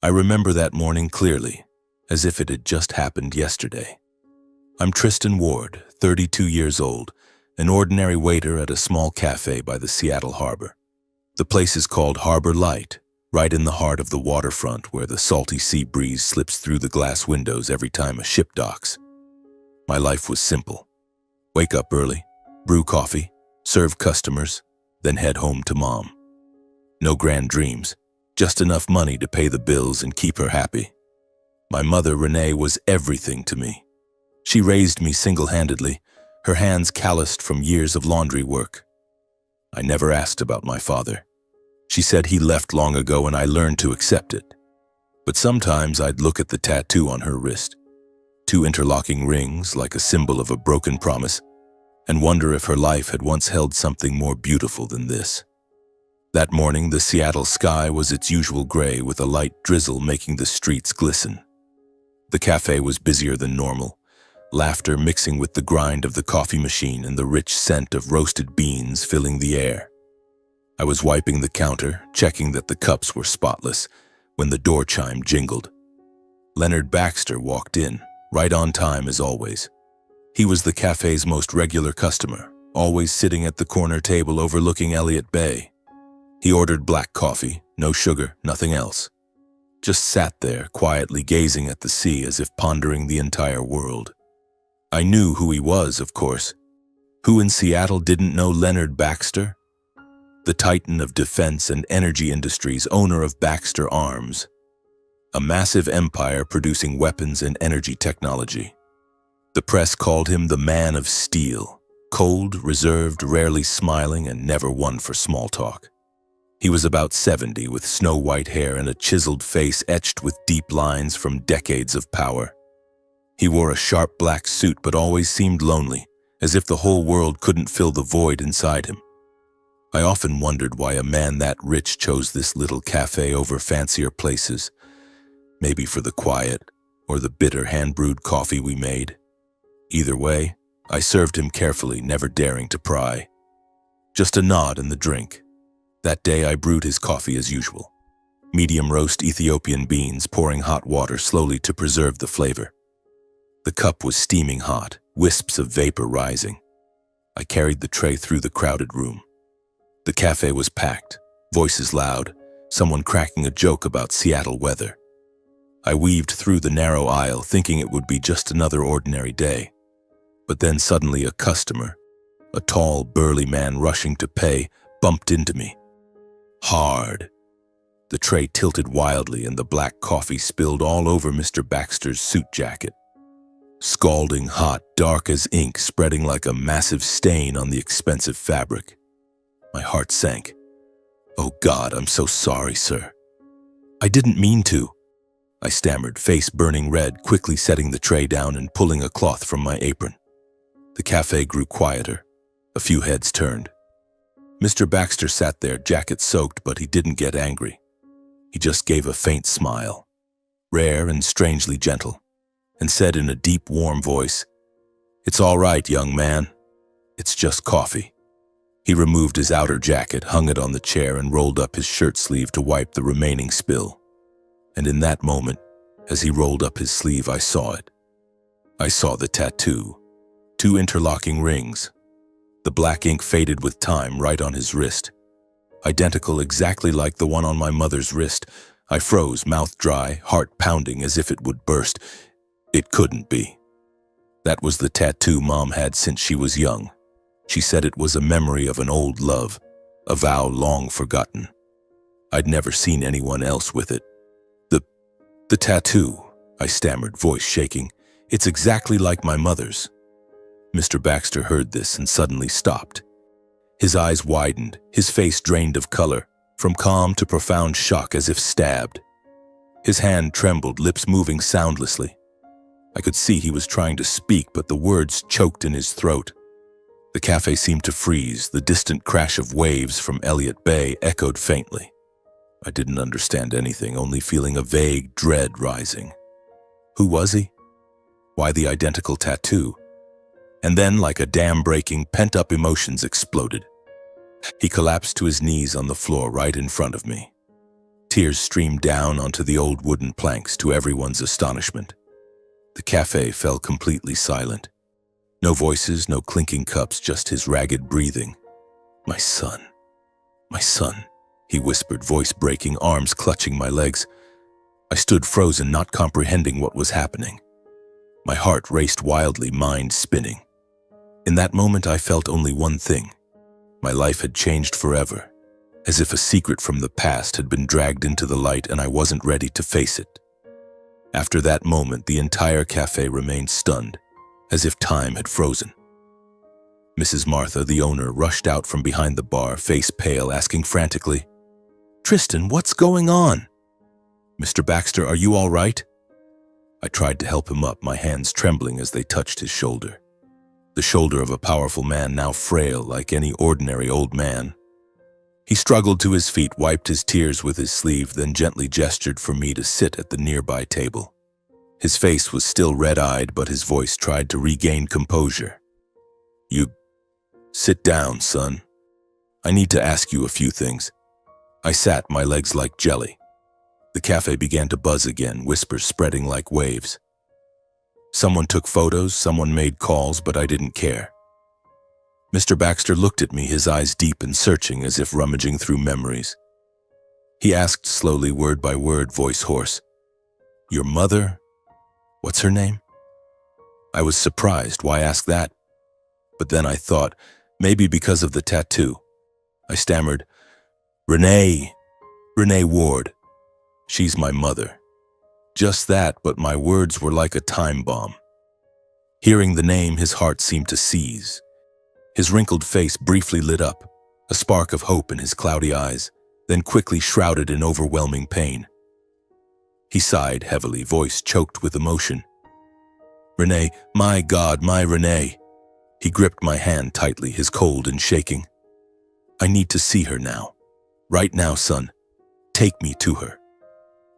I remember that morning clearly, as if it had just happened yesterday. I'm Tristan Ward, 32 years old, an ordinary waiter at a small cafe by the Seattle harbor. The place is called Harbor Light, right in the heart of the waterfront where the salty sea breeze slips through the glass windows every time a ship docks. My life was simple. Wake up early, brew coffee, serve customers, then head home to mom. No grand dreams, just enough money to pay the bills and keep her happy. My mother, Renee, was everything to me. She raised me single-handedly, her hands calloused from years of laundry work. I never asked about my father. She said he left long ago and I learned to accept it. But sometimes I'd look at the tattoo on her wrist, 2 interlocking rings like a symbol of a broken promise, and wonder if her life had once held something more beautiful than this. That morning, the Seattle sky was its usual gray with a light drizzle making the streets glisten. The cafe was busier than normal, laughter mixing with the grind of the coffee machine and the rich scent of roasted beans filling the air. I was wiping the counter, checking that the cups were spotless, when the door chime jingled. Leonard Baxter walked in, right on time as always. He was the cafe's most regular customer, always sitting at the corner table overlooking Elliott Bay. He ordered black coffee, no sugar, nothing else. Just sat there, quietly gazing at the sea as if pondering the entire world. I knew who he was, of course. Who in Seattle didn't know Leonard Baxter? The titan of defense and energy industries, owner of Baxter Arms. A massive empire producing weapons and energy technology. The press called him the Man of Steel, cold, reserved, rarely smiling, and never one for small talk. He was about 70 with snow-white hair and a chiseled face etched with deep lines from decades of power. He wore a sharp black suit but always seemed lonely, as if the whole world couldn't fill the void inside him. I often wondered why a man that rich chose this little cafe over fancier places, maybe for the quiet or the bitter hand-brewed coffee we made. Either way, I served him carefully, never daring to pry. Just a nod and the drink. That day I brewed his coffee as usual. Medium roast Ethiopian beans, pouring hot water slowly to preserve the flavor. The cup was steaming hot, wisps of vapor rising. I carried the tray through the crowded room. The cafe was packed, voices loud, someone cracking a joke about Seattle weather. I weaved through the narrow aisle, thinking it would be just another ordinary day. But then suddenly a customer, a tall, burly man rushing to pay, bumped into me. Hard. The tray tilted wildly and the black coffee spilled all over Mr. Baxter's suit jacket. Scalding hot, dark as ink, spreading like a massive stain on the expensive fabric. My heart sank. "Oh God, I'm so sorry, sir." "I didn't mean to," I stammered, face burning red, quickly setting the tray down and pulling a cloth from my apron. The cafe grew quieter. A few heads turned. Mr. Baxter sat there, jacket soaked, but he didn't get angry. He just gave a faint smile, rare and strangely gentle, and said in a deep, warm voice, "It's all right, young man. It's just coffee." He removed his outer jacket, hung it on the chair, and rolled up his shirt sleeve to wipe the remaining spill. And in that moment, as he rolled up his sleeve, I saw it. I saw the tattoo, 2 interlocking rings. The black ink faded with time right on his wrist. Identical, exactly like the one on my mother's wrist. I froze, mouth dry, heart pounding as if it would burst. It couldn't be. That was the tattoo Mom had since she was young. She said it was a memory of an old love, a vow long forgotten. I'd never seen anyone else with it. The tattoo, I stammered, voice shaking. "It's exactly like my mother's." Mr. Baxter heard this and suddenly stopped. His eyes widened, his face drained of color, from calm to profound shock as if stabbed. His hand trembled, lips moving soundlessly. I could see he was trying to speak, but the words choked in his throat. The cafe seemed to freeze. The distant crash of waves from Elliott Bay echoed faintly. I didn't understand anything, only feeling a vague dread rising. Who was he? Why the identical tattoo? And then, like a dam breaking, pent-up emotions exploded. He collapsed to his knees on the floor right in front of me. Tears streamed down onto the old wooden planks to everyone's astonishment. The cafe fell completely silent. No voices, no clinking cups, just his ragged breathing. My son, he whispered, voice breaking, arms clutching my legs. I stood frozen, not comprehending what was happening. My heart raced wildly, mind spinning. In that moment, I felt only one thing. My life had changed forever, as if a secret from the past had been dragged into the light and I wasn't ready to face it. After that moment, the entire cafe remained stunned, as if time had frozen. Mrs. Martha, the owner, rushed out from behind the bar, face pale, asking frantically, "Tristan, what's going on? Mr. Baxter, are you all right?" I tried to help him up, my hands trembling as they touched his shoulder. The shoulder of a powerful man, now frail like any ordinary old man. He struggled to his feet, wiped his tears with his sleeve, then gently gestured for me to sit at the nearby table. His face was still red-eyed, but his voice tried to regain composure. "You sit down, son. I need to ask you a few things." I sat, my legs like jelly. The cafe began to buzz again, whispers spreading like waves. Someone took photos, someone made calls, but I didn't care. Mr. Baxter looked at me, his eyes deep and searching, as if rummaging through memories. He asked slowly, word by word, voice hoarse, "Your mother? What's her name?" I was surprised. Why ask that? But then I thought, maybe because of the tattoo. I stammered, Renee Ward. She's my mother." Just that, but my words were like a time bomb. Hearing the name, his heart seemed to seize. His wrinkled face briefly lit up, a spark of hope in his cloudy eyes, then quickly shrouded in overwhelming pain. He sighed heavily, voice choked with emotion. "Renee, my God, my Renee." He gripped my hand tightly, his cold and shaking. "I need to see her now. Right now, son. Take me to her."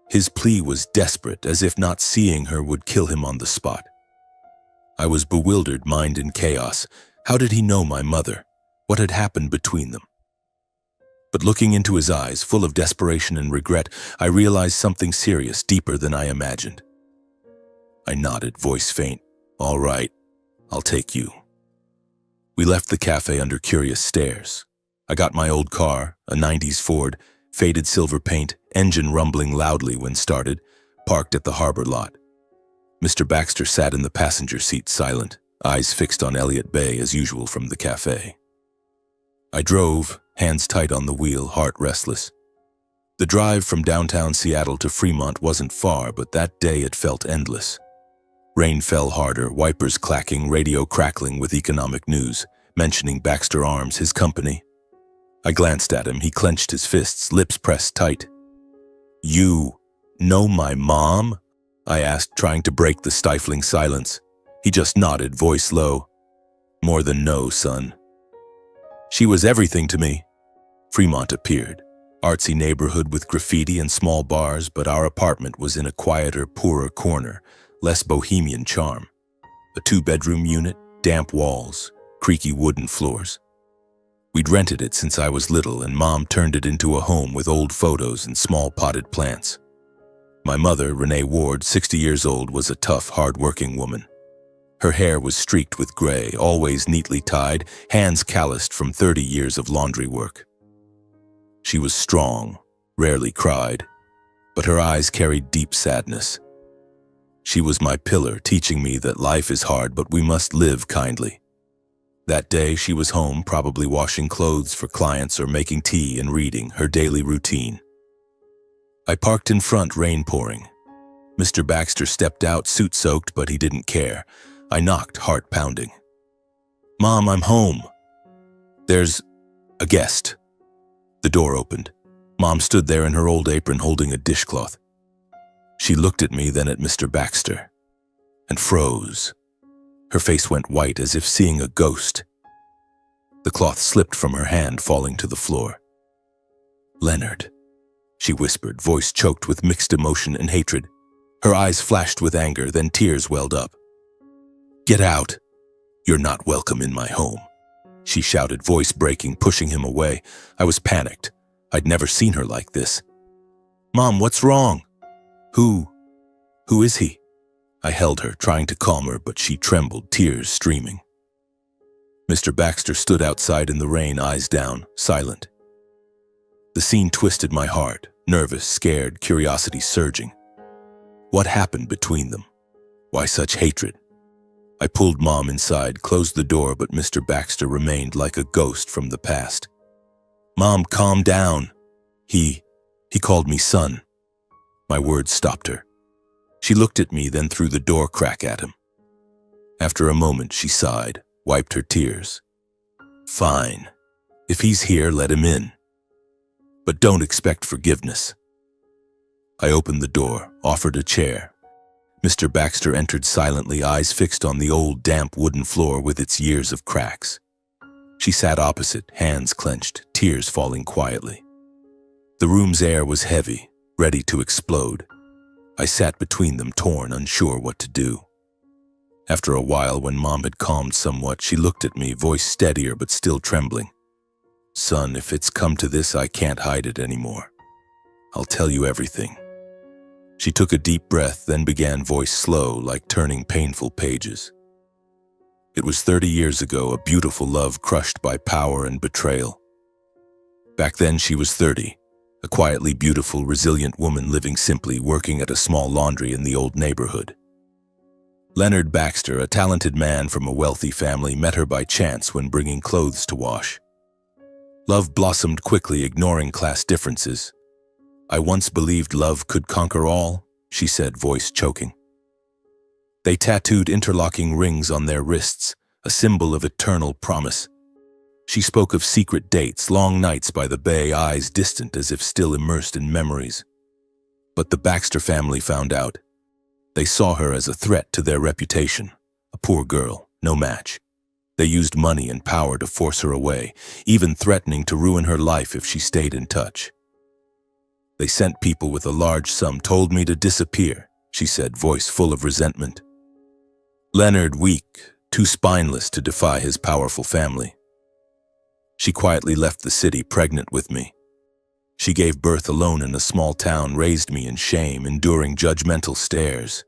His plea was desperate, as if not seeing her would kill him on the spot. I was bewildered, mind in chaos. How did he know my mother? What had happened between them? But looking into his eyes, full of desperation and regret, I realized something serious, deeper than I imagined. I nodded, voice faint. "All right, I'll take you." We left the cafe under curious stares. I got my old car, a 90s Ford, faded silver paint, engine rumbling loudly when started, parked at the harbor lot. Mr. Baxter sat in the passenger seat, silent, eyes fixed on Elliott Bay as usual from the cafe. I drove, hands tight on the wheel, heart restless. The drive from downtown Seattle to Fremont wasn't far, but that day it felt endless. Rain fell harder, wipers clacking, radio crackling with economic news, mentioning Baxter Arms, his company. I glanced at him. He clenched his fists, lips pressed tight. "You know my mom?" I asked, trying to break the stifling silence. He just nodded, voice low. "More than no, son. She was everything to me." Fremont appeared. Artsy neighborhood with graffiti and small bars, but our apartment was in a quieter, poorer corner, less bohemian charm. A 2-bedroom unit, damp walls, creaky wooden floors. We'd rented it since I was little, and Mom turned it into a home with old photos and small potted plants. My mother, Renee Ward, 60 years old, was a tough, hard-working woman. Her hair was streaked with gray, always neatly tied, hands calloused from 30 years of laundry work. She was strong, rarely cried, but her eyes carried deep sadness. She was my pillar, teaching me that life is hard, but we must live kindly. That day, she was home, probably washing clothes for clients or making tea and reading, her daily routine. I parked in front, rain pouring. Mr. Baxter stepped out, suit soaked, but he didn't care. I knocked, heart pounding. "Mom, I'm home." "There's a guest." The door opened. Mom stood there in her old apron holding a dishcloth. She looked at me, then at Mr. Baxter, and froze. Her face went white as if seeing a ghost. The cloth slipped from her hand, falling to the floor. "Leonard," she whispered, voice choked with mixed emotion and hatred. Her eyes flashed with anger, then tears welled up. "Get out. You're not welcome in my home," she shouted, voice breaking, pushing him away. I was panicked. I'd never seen her like this. Mom, what's wrong? Who? Who is he? I held her, trying to calm her, but she trembled, tears streaming. Mr. Baxter stood outside in the rain, eyes down, silent. The scene twisted my heart, nervous, scared, curiosity surging. What happened between them? Why such hatred? I pulled Mom inside, closed the door, but Mr. Baxter remained like a ghost from the past. Mom, calm down. He called me son. My words stopped her. She looked at me, then through the door crack at him. After a moment, she sighed, wiped her tears. Fine. If he's here, let him in. But don't expect forgiveness. I opened the door, offered a chair. Mr. Baxter entered silently, eyes fixed on the old, damp wooden floor with its years of cracks. She sat opposite, hands clenched, tears falling quietly. The room's air was heavy, ready to explode. I sat between them, torn, unsure what to do. After a while, when Mom had calmed somewhat, she looked at me, voice steadier but still trembling. Son, if it's come to this, I can't hide it anymore. I'll tell you everything. She took a deep breath, then began, voice slow, like turning painful pages. It was 30 years ago, a beautiful love crushed by power and betrayal. Back then she was 30, a quietly beautiful, resilient woman living simply, working at a small laundry in the old neighborhood. Leonard Baxter, a talented man from a wealthy family, met her by chance when bringing clothes to wash. Love blossomed quickly, ignoring class differences. I once believed love could conquer all, she said, voice choking. They tattooed interlocking rings on their wrists, a symbol of eternal promise. She spoke of secret dates, long nights by the bay, eyes distant as if still immersed in memories. But the Baxter family found out. They saw her as a threat to their reputation, a poor girl, no match. They used money and power to force her away, even threatening to ruin her life if she stayed in touch. They sent people with a large sum, told me to disappear, she said, voice full of resentment. Leonard, weak, too spineless to defy his powerful family. She quietly left the city, pregnant with me. She gave birth alone in a small town, raised me in shame, enduring judgmental stares.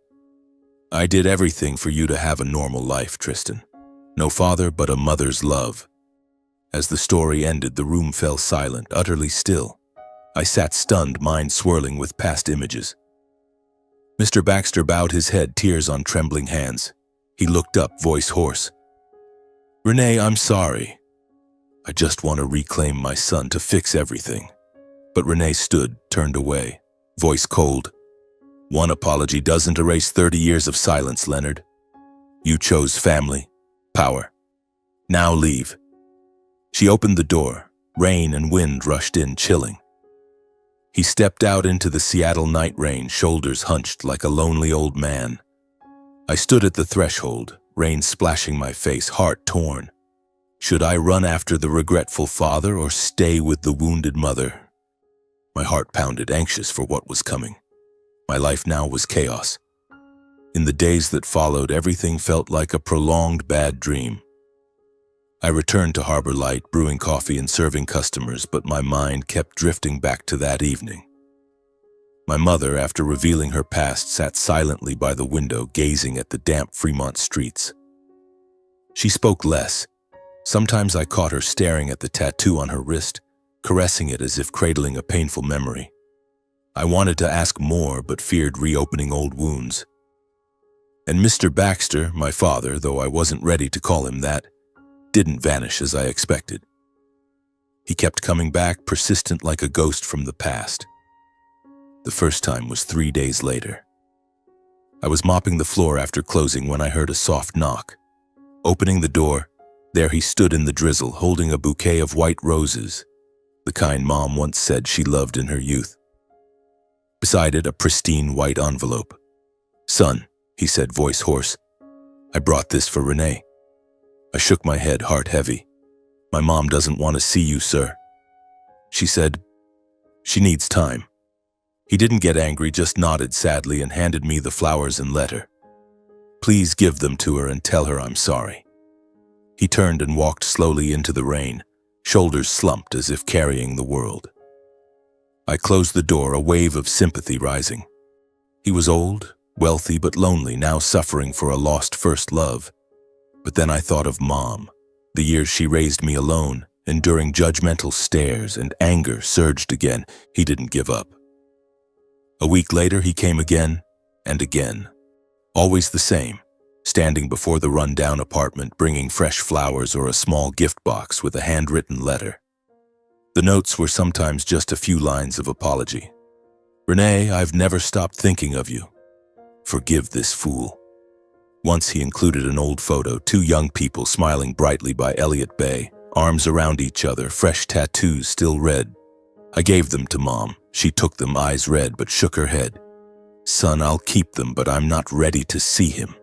I did everything for you to have a normal life, Tristan. No father, but a mother's love. As the story ended, the room fell silent, utterly still. I sat stunned, mind swirling with past images. Mr. Baxter bowed his head, tears on trembling hands. He looked up, voice hoarse. Renee, I'm sorry. I just want to reclaim my son, to fix everything. But Renee stood, turned away, voice cold. One apology doesn't erase 30 years of silence, Leonard. You chose family, power. Now leave. She opened the door. Rain and wind rushed in, chilling. He stepped out into the Seattle night rain, shoulders hunched like a lonely old man. I stood at the threshold, rain splashing my face, heart torn. Should I run after the regretful father or stay with the wounded mother? My heart pounded, anxious for what was coming. My life now was chaos. In the days that followed, everything felt like a prolonged bad dream. I returned to Harbor Light, brewing coffee and serving customers, but my mind kept drifting back to that evening. My mother, after revealing her past, sat silently by the window, gazing at the damp Fremont streets. She spoke less. Sometimes I caught her staring at the tattoo on her wrist, caressing it as if cradling a painful memory. I wanted to ask more, but feared reopening old wounds. And Mr. Baxter, my father, though I wasn't ready to call him that, didn't vanish as I expected. He kept coming back, persistent like a ghost from the past. The first time was 3 days later. I was mopping the floor after closing when I heard a soft knock. Opening the door, there he stood in the drizzle, holding a bouquet of white roses, the kind Mom once said she loved in her youth. Beside it, a pristine white envelope. Son, he said, voice hoarse, I brought this for Renee. I shook my head, heart heavy. My mom doesn't want to see you, sir. She said, she needs time. He didn't get angry, just nodded sadly and handed me the flowers and letter. Please give them to her and tell her I'm sorry. He turned and walked slowly into the rain, shoulders slumped as if carrying the world. I closed the door, a wave of sympathy rising. He was old, wealthy but lonely, now suffering for a lost first love. But then I thought of Mom, the years she raised me alone, enduring judgmental stares, and anger surged again. He didn't give up. A week later, he came again and again. Always the same, standing before the run-down apartment, bringing fresh flowers or a small gift box with a handwritten letter. The notes were sometimes just a few lines of apology. "Renee, I've never stopped thinking of you. Forgive this fool." Once he included an old photo, two young people smiling brightly by Elliott Bay, arms around each other, fresh tattoos still red. I gave them to Mom. She took them, eyes red, but shook her head. "Son, I'll keep them, but I'm not ready to see him."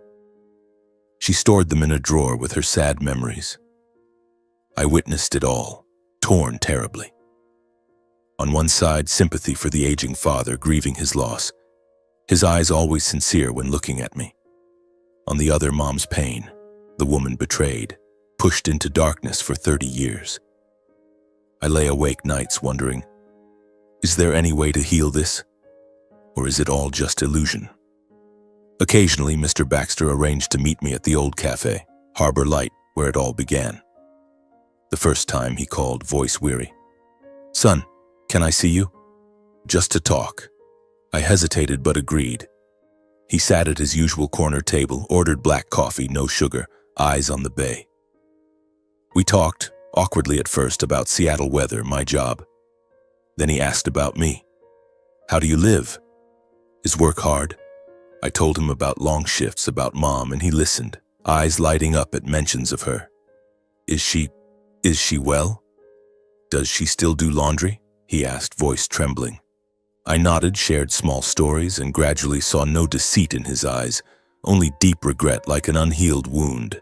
She stored them in a drawer with her sad memories. I witnessed it all, torn terribly. On one side, sympathy for the aging father grieving his loss, his eyes always sincere when looking at me. On the other, Mom's pain, the woman betrayed, pushed into darkness for 30 years. I lay awake nights wondering, is there any way to heal this? Or is it all just illusion? Occasionally, Mr. Baxter arranged to meet me at the old cafe, Harbor Light, where it all began. The first time he called, voice weary. "Son, can I see you?" "Just to talk." I hesitated but agreed. He sat at his usual corner table, ordered black coffee, no sugar, eyes on the bay. We talked, awkwardly at first, about Seattle weather, my job. Then he asked about me. "How do you live? Is work hard?" I told him about long shifts, about Mom, and he listened, eyes lighting up at mentions of her. Is she well? Does she still do laundry?" he asked, voice trembling. I nodded, shared small stories, and gradually saw no deceit in his eyes, only deep regret like an unhealed wound.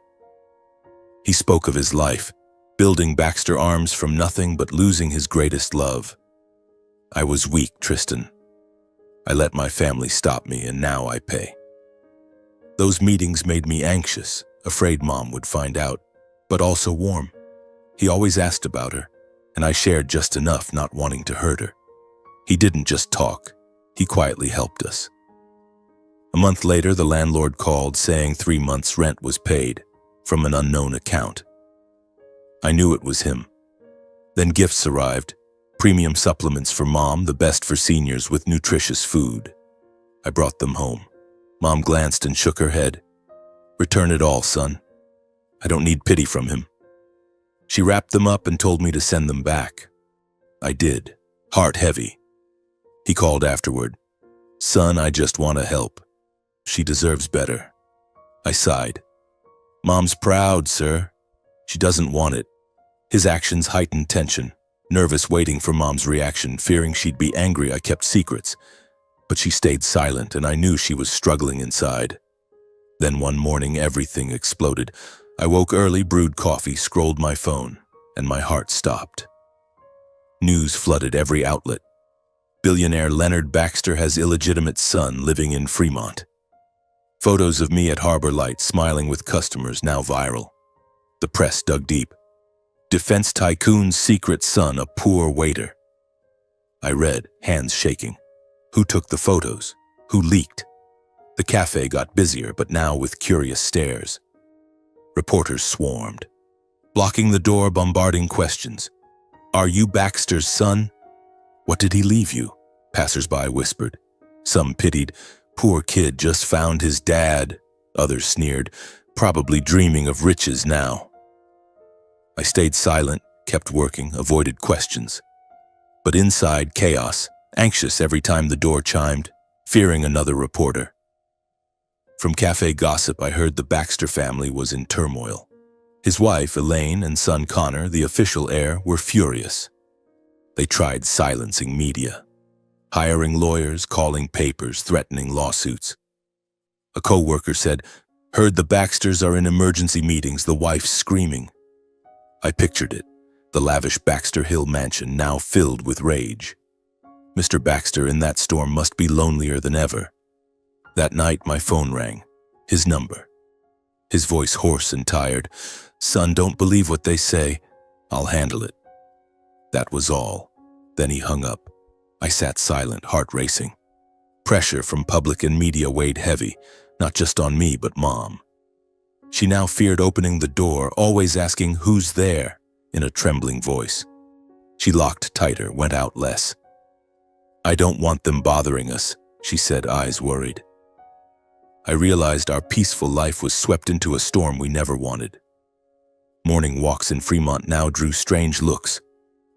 He spoke of his life, building Baxter Arms from nothing but losing his greatest love. I was weak, Tristan. I let my family stop me, and now I pay. Those meetings made me anxious, afraid Mom would find out, but also warm. He always asked about her, and I shared just enough, not wanting to hurt her. He didn't just talk, he quietly helped us. A month later, the landlord called, saying 3 months' rent was paid, from an unknown account. I knew it was him. Then gifts arrived, premium supplements for Mom, the best for seniors with nutritious food. I brought them home. Mom glanced and shook her head. "Return it all, son. I don't need pity from him." She wrapped them up and told me to send them back. I did, heart heavy. He called afterward. "Son, I just want to help. She deserves better." I sighed. "Mom's proud, sir. She doesn't want it." His actions heightened tension. Nervous, waiting for Mom's reaction, fearing she'd be angry, I kept secrets. But she stayed silent, and I knew she was struggling inside. Then one morning, everything exploded. I woke early, brewed coffee, scrolled my phone, and my heart stopped. News flooded every outlet. Billionaire Leonard Baxter has illegitimate son living in Fremont. Photos of me at Harbor Light smiling with customers now viral. The press dug deep. Defense tycoon's secret son, a poor waiter. I read, hands shaking. Who took the photos? Who leaked? The cafe got busier, but now with curious stares. Reporters swarmed, blocking the door, bombarding questions. "Are you Baxter's son? What did he leave you?" Passers-by whispered. Some pitied, "Poor kid, just found his dad." Others sneered, "Probably dreaming of riches now." I stayed silent, kept working, avoided questions. But inside, chaos, anxious every time the door chimed, fearing another reporter. From cafe gossip, I heard the Baxter family was in turmoil. His wife, Elaine, and son Connor, the official heir, were furious. They tried silencing media, hiring lawyers, calling papers, threatening lawsuits. A co-worker said, "Heard the Baxters are in emergency meetings," the wife screaming. I pictured it, the lavish Baxter Hill mansion now filled with rage. Mr. Baxter in that storm must be lonelier than ever. That night, my phone rang, his number. His voice hoarse and tired. "Son, don't believe what they say. I'll handle it." That was all. Then he hung up. I sat silent, heart racing. Pressure from public and media weighed heavy, not just on me, but Mom. She now feared opening the door, always asking, "Who's there?" in a trembling voice. She locked tighter, went out less. "I don't want them bothering us," she said, eyes worried. I realized our peaceful life was swept into a storm we never wanted. Morning walks in Fremont now drew strange looks.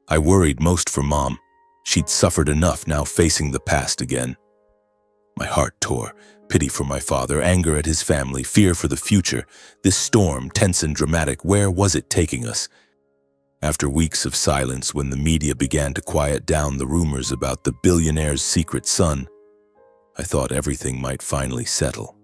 I worried most for Mom. She'd suffered enough, now facing the past again. My heart tore, pity for my father, anger at his family, fear for the future. This storm, tense and dramatic, where was it taking us? After weeks of silence, when the media began to quiet down the rumors about the billionaire's secret son, I thought everything might finally settle.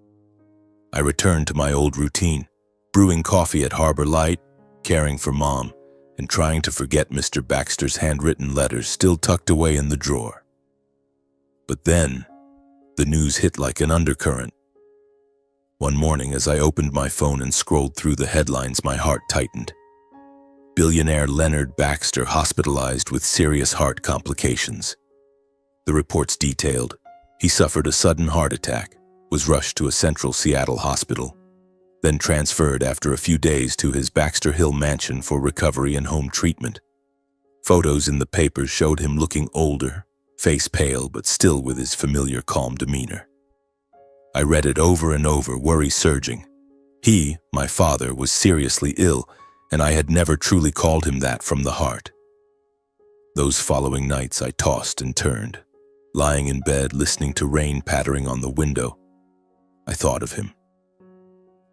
I returned to my old routine, brewing coffee at Harbor Light, caring for Mom, and trying to forget Mr. Baxter's handwritten letters still tucked away in the drawer. But then, the news hit like an undercurrent. One morning, as I opened my phone and scrolled through the headlines, my heart tightened. Billionaire Leonard Baxter hospitalized with serious heart complications. The reports detailed he suffered a sudden heart attack, was rushed to a central Seattle hospital, then transferred after a few days to his Baxter Hill mansion for recovery and home treatment. Photos in the papers showed him looking older, face pale, but still with his familiar calm demeanor. I read it over and over, worry surging. He, my father, was seriously ill, and I had never truly called him that from the heart. Those following nights I tossed and turned, lying in bed, listening to rain pattering on the window. I thought of him.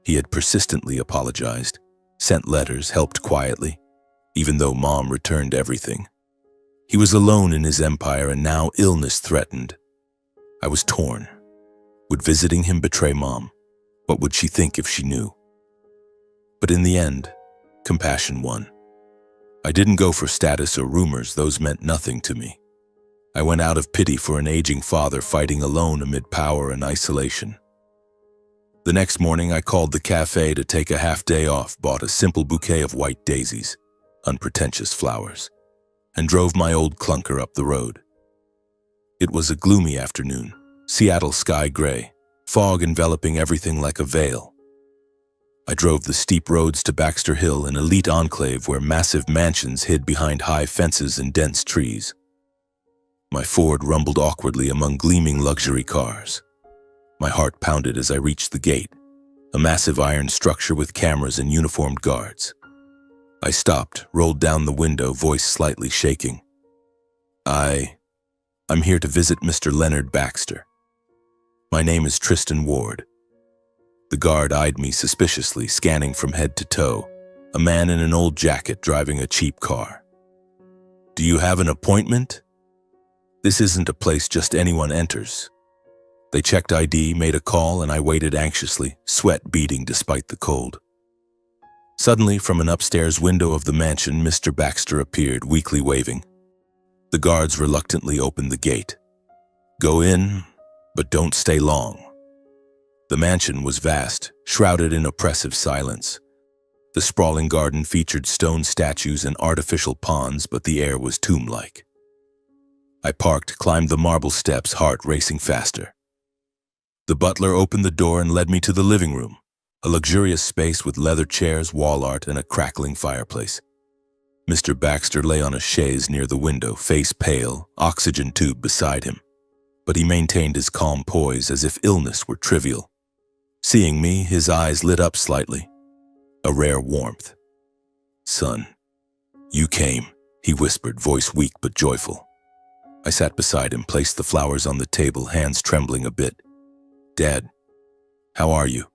He had persistently apologized, sent letters, helped quietly, even though Mom returned everything. He was alone in his empire, and now illness threatened. I was torn. Would visiting him betray Mom? What would she think if she knew? But in the end, compassion won. I didn't go for status or rumors, those meant nothing to me. I went out of pity for an aging father fighting alone amid power and isolation. The next morning, I called the cafe to take a half-day off, bought a simple bouquet of white daisies, unpretentious flowers, and drove my old clunker up the road. It was a gloomy afternoon, Seattle sky gray, fog enveloping everything like a veil. I drove the steep roads to Baxter Hill, an elite enclave where massive mansions hid behind high fences and dense trees. My Ford rumbled awkwardly among gleaming luxury cars. My heart pounded as I reached the gate, a massive iron structure with cameras and uniformed guards. I stopped, rolled down the window, voice slightly shaking. I'm here to visit Mr. Leonard Baxter. My name is Tristan Ward. The guard eyed me suspiciously, scanning from head to toe, a man in an old jacket driving a cheap car. "Do you have an appointment?" This isn't a place just anyone enters. They checked ID, made a call, and I waited anxiously, sweat beading despite the cold. Suddenly, from an upstairs window of the mansion, Mr. Baxter appeared, weakly waving. The guards reluctantly opened the gate. "Go in, but don't stay long." The mansion was vast, shrouded in oppressive silence. The sprawling garden featured stone statues and artificial ponds, but the air was tomb-like. I parked, climbed the marble steps, heart racing faster. The butler opened the door and led me to the living room, a luxurious space with leather chairs, wall art, and a crackling fireplace. Mr. Baxter lay on a chaise near the window, face pale, oxygen tube beside him. But he maintained his calm poise as if illness were trivial. Seeing me, his eyes lit up slightly, a rare warmth. "Son, you came," he whispered, voice weak but joyful. I sat beside him, placed the flowers on the table, hands trembling a bit. "Dad, how are you?"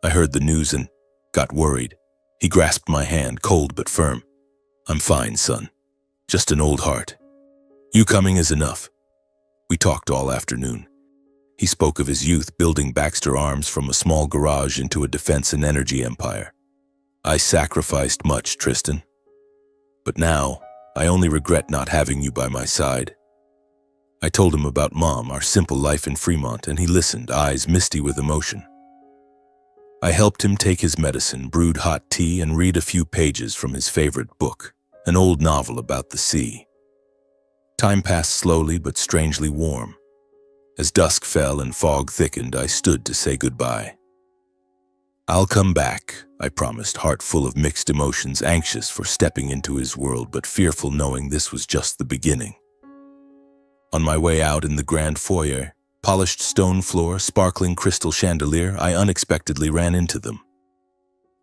I heard the news and got worried. He grasped my hand, cold but firm. "I'm fine, son. Just an old heart. You coming is enough." We talked all afternoon. He spoke of his youth building Baxter Arms from a small garage into a defense and energy empire. "I sacrificed much, Tristan. But now, I only regret not having you by my side." I told him about Mom, our simple life in Fremont, and he listened, eyes misty with emotion. I helped him take his medicine, brewed hot tea, and read a few pages from his favorite book, an old novel about the sea. Time passed slowly but strangely warm. As dusk fell and fog thickened, I stood to say goodbye. "I'll come back," I promised, heart full of mixed emotions, anxious for stepping into his world, but fearful knowing this was just the beginning. On my way out in the grand foyer, polished stone floor, sparkling crystal chandelier, I unexpectedly ran into them.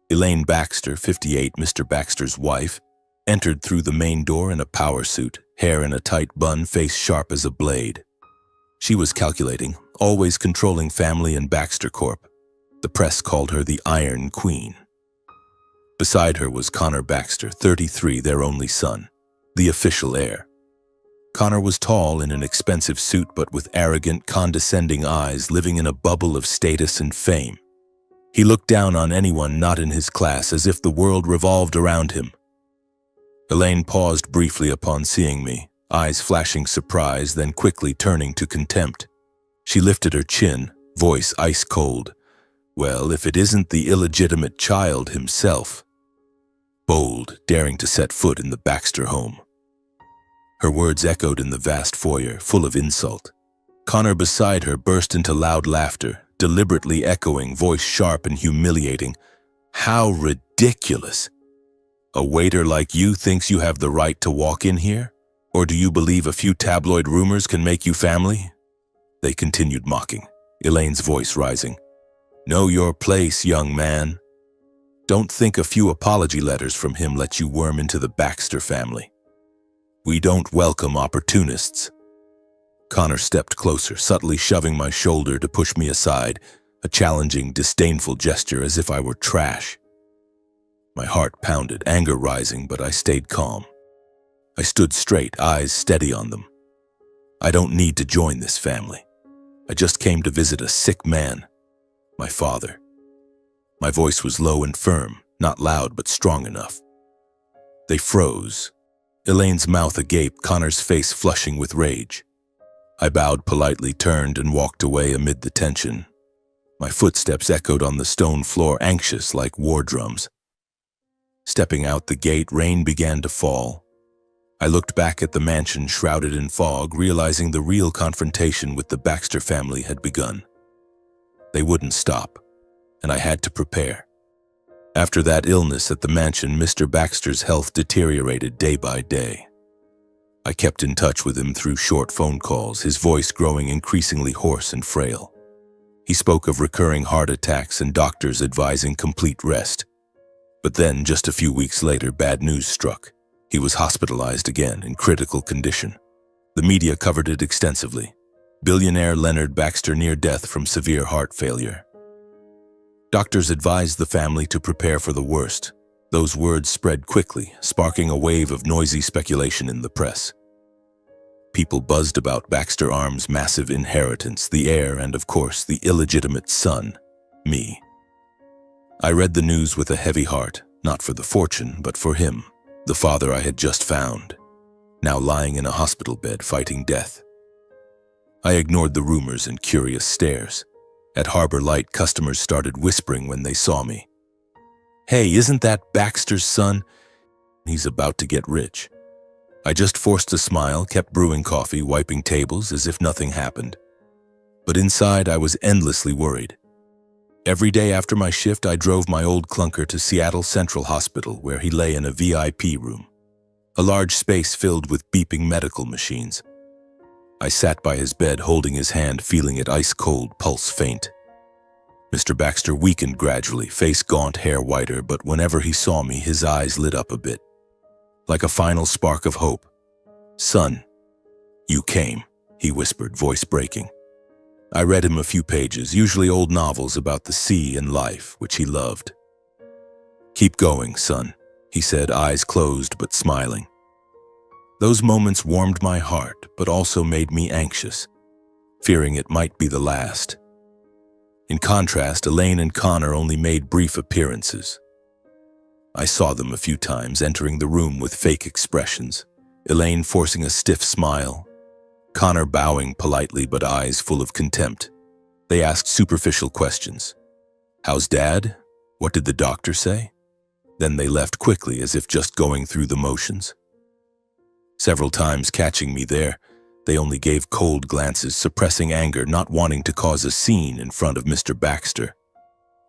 Elaine Baxter, 58, Mr. Baxter's wife, entered through the main door in a power suit, hair in a tight bun, face sharp as a blade. She was calculating, always controlling family and Baxter Corp. The press called her the Iron Queen. Beside her was Connor Baxter, 33, their only son, the official heir. Connor was tall in an expensive suit but with arrogant, condescending eyes, living in a bubble of status and fame. He looked down on anyone not in his class as if the world revolved around him. Elaine paused briefly upon seeing me, eyes flashing surprise, then quickly turning to contempt. She lifted her chin, voice ice cold. "Well, if it isn't the illegitimate child himself." Bold, daring to set foot in the Baxter home. Her words echoed in the vast foyer, full of insult. Connor beside her burst into loud laughter, deliberately echoing, voice sharp and humiliating. "How ridiculous! A waiter like you thinks you have the right to walk in here? Or do you believe a few tabloid rumors can make you family?" They continued mocking, Elaine's voice rising. "Know your place, young man. Don't think a few apology letters from him let you worm into the Baxter family. We don't welcome opportunists." Connor stepped closer, subtly shoving my shoulder to push me aside, a challenging, disdainful gesture as if I were trash. My heart pounded, anger rising, but I stayed calm. I stood straight, eyes steady on them. "I don't need to join this family. I just came to visit a sick man, my father." My voice was low and firm, not loud but strong enough. They froze, Elaine's mouth agape, Connor's face flushing with rage. I bowed politely, turned, and walked away amid the tension. My footsteps echoed on the stone floor, anxious like war drums. Stepping out the gate, rain began to fall. I looked back at the mansion shrouded in fog, realizing the real confrontation with the Baxter family had begun. They wouldn't stop, and I had to prepare. After that illness at the mansion, Mr. Baxter's health deteriorated day by day. I kept in touch with him through short phone calls, his voice growing increasingly hoarse and frail. He spoke of recurring heart attacks and doctors advising complete rest. But then, just a few weeks later, bad news struck. He was hospitalized again in critical condition. The media covered it extensively. Billionaire Leonard Baxter near death from severe heart failure. Doctors advised the family to prepare for the worst. Those words spread quickly, sparking a wave of noisy speculation in the press. People buzzed about Baxter Arms' massive inheritance, the heir, and of course, the illegitimate son, me. I read the news with a heavy heart, not for the fortune, but for him, the father I had just found, now lying in a hospital bed fighting death. I ignored the rumors and curious stares. At Harbor Light, customers started whispering when they saw me. "Hey, isn't that Baxter's son? He's about to get rich." I just forced a smile, kept brewing coffee, wiping tables as if nothing happened. But inside, I was endlessly worried. Every day after my shift, I drove my old clunker to Seattle Central Hospital, where he lay in a VIP room, a large space filled with beeping medical machines. I sat by his bed, holding his hand, feeling it ice cold, pulse faint. Mr. Baxter weakened gradually, face gaunt, hair whiter, but whenever he saw me, his eyes lit up a bit, like a final spark of hope. "Son, you came," he whispered, voice breaking. I read him a few pages, usually old novels about the sea and life, which he loved. "Keep going, son," he said, eyes closed but smiling. Those moments warmed my heart, but also made me anxious, fearing it might be the last. In contrast, Elaine and Connor only made brief appearances. I saw them a few times, entering the room with fake expressions, Elaine forcing a stiff smile, Connor bowing politely but eyes full of contempt. They asked superficial questions. "How's Dad? What did the doctor say?" Then they left quickly, as if just going through the motions. Several times catching me there, they only gave cold glances, suppressing anger, not wanting to cause a scene in front of Mr. Baxter.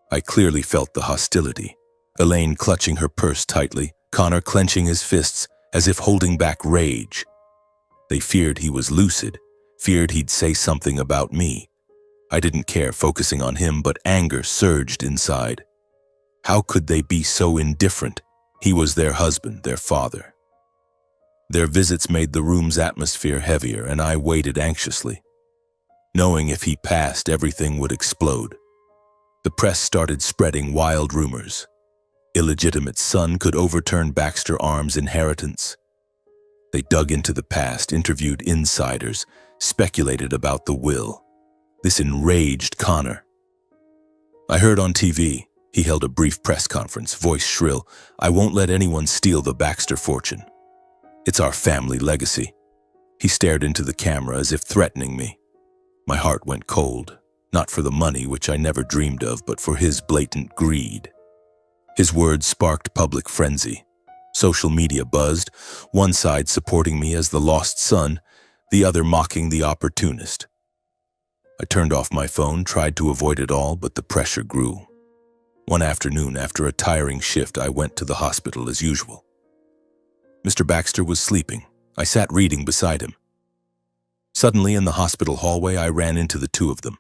I clearly felt the hostility. Elaine clutching her purse tightly, Connor clenching his fists as if holding back rage. They feared he was lucid, feared he'd say something about me. I didn't care focusing on him, but anger surged inside. How could they be so indifferent? He was their husband, their father. Their visits made the room's atmosphere heavier, and I waited anxiously, knowing if he passed, everything would explode. The press started spreading wild rumors. Illegitimate son could overturn Baxter Arms' inheritance. They dug into the past, interviewed insiders, speculated about the will. This enraged Connor. I heard on TV, he held a brief press conference, voice shrill, "I won't let anyone steal the Baxter fortune. It's our family legacy." He stared into the camera as if threatening me. My heart went cold, not for the money, which I never dreamed of, but for his blatant greed. His words sparked public frenzy. Social media buzzed, one side supporting me as the lost son, the other mocking the opportunist. I turned off my phone, tried to avoid it all, but the pressure grew. One afternoon, after a tiring shift, I went to the hospital as usual. Mr. Baxter was sleeping. I sat reading beside him. Suddenly, in the hospital hallway, I ran into the two of them.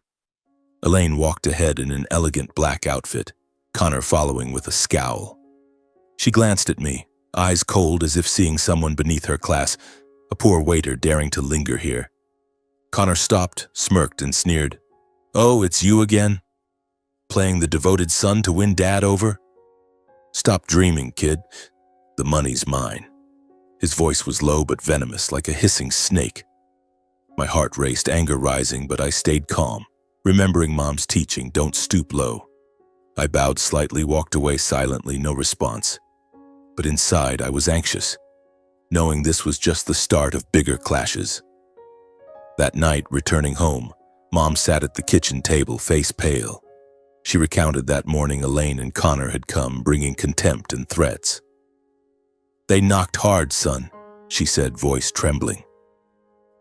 Elaine walked ahead in an elegant black outfit, Connor following with a scowl. She glanced at me, eyes cold as if seeing someone beneath her class, a poor waiter daring to linger here. Connor stopped, smirked, and sneered. "Oh, it's you again? Playing the devoted son to win Dad over? Stop dreaming, kid. The money's mine." His voice was low but venomous, like a hissing snake. My heart raced, anger rising, but I stayed calm, remembering Mom's teaching, don't stoop low. I bowed slightly, walked away silently, no response. But inside, I was anxious, knowing this was just the start of bigger clashes. That night, returning home, Mom sat at the kitchen table, face pale. She recounted that morning Elaine and Connor had come, bringing contempt and threats. "They knocked hard, son," she said, voice trembling.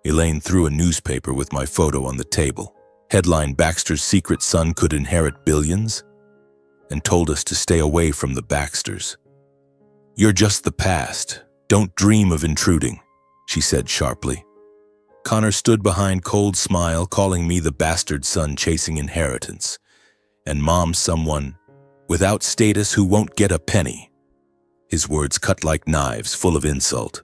Elaine threw a newspaper with my photo on the table. Headline, "Baxter's secret son could inherit billions," and told us to stay away from the Baxters. "You're just the past. Don't dream of intruding," she said sharply. Connor stood behind, cold smile, calling me the bastard son chasing inheritance, and Mom someone without status who won't get a penny. His words cut like knives, full of insult.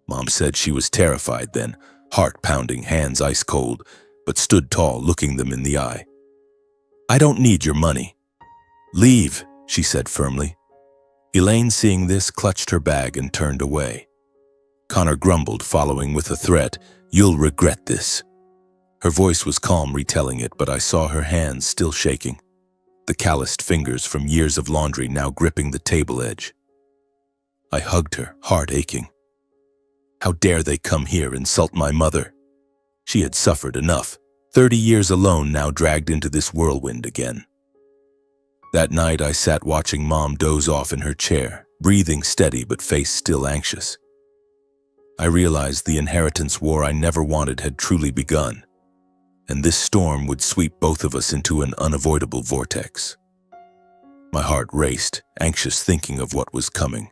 Mom said she was terrified then, heart pounding, hands ice cold, but stood tall, looking them in the eye. "I don't need your money. Leave," she said firmly. Elaine, seeing this, clutched her bag and turned away. Connor grumbled, following with a threat, "You'll regret this." Her voice was calm, retelling it, but I saw her hands still shaking, the calloused fingers from years of laundry now gripping the table edge. I hugged her, heart aching. How dare they come here, insult my mother? She had suffered enough, 30 years alone, now dragged into this whirlwind again. That night I sat watching Mom doze off in her chair, breathing steady but face still anxious. I realized the inheritance war I never wanted had truly begun, and this storm would sweep both of us into an unavoidable vortex. My heart raced, anxious, thinking of what was coming.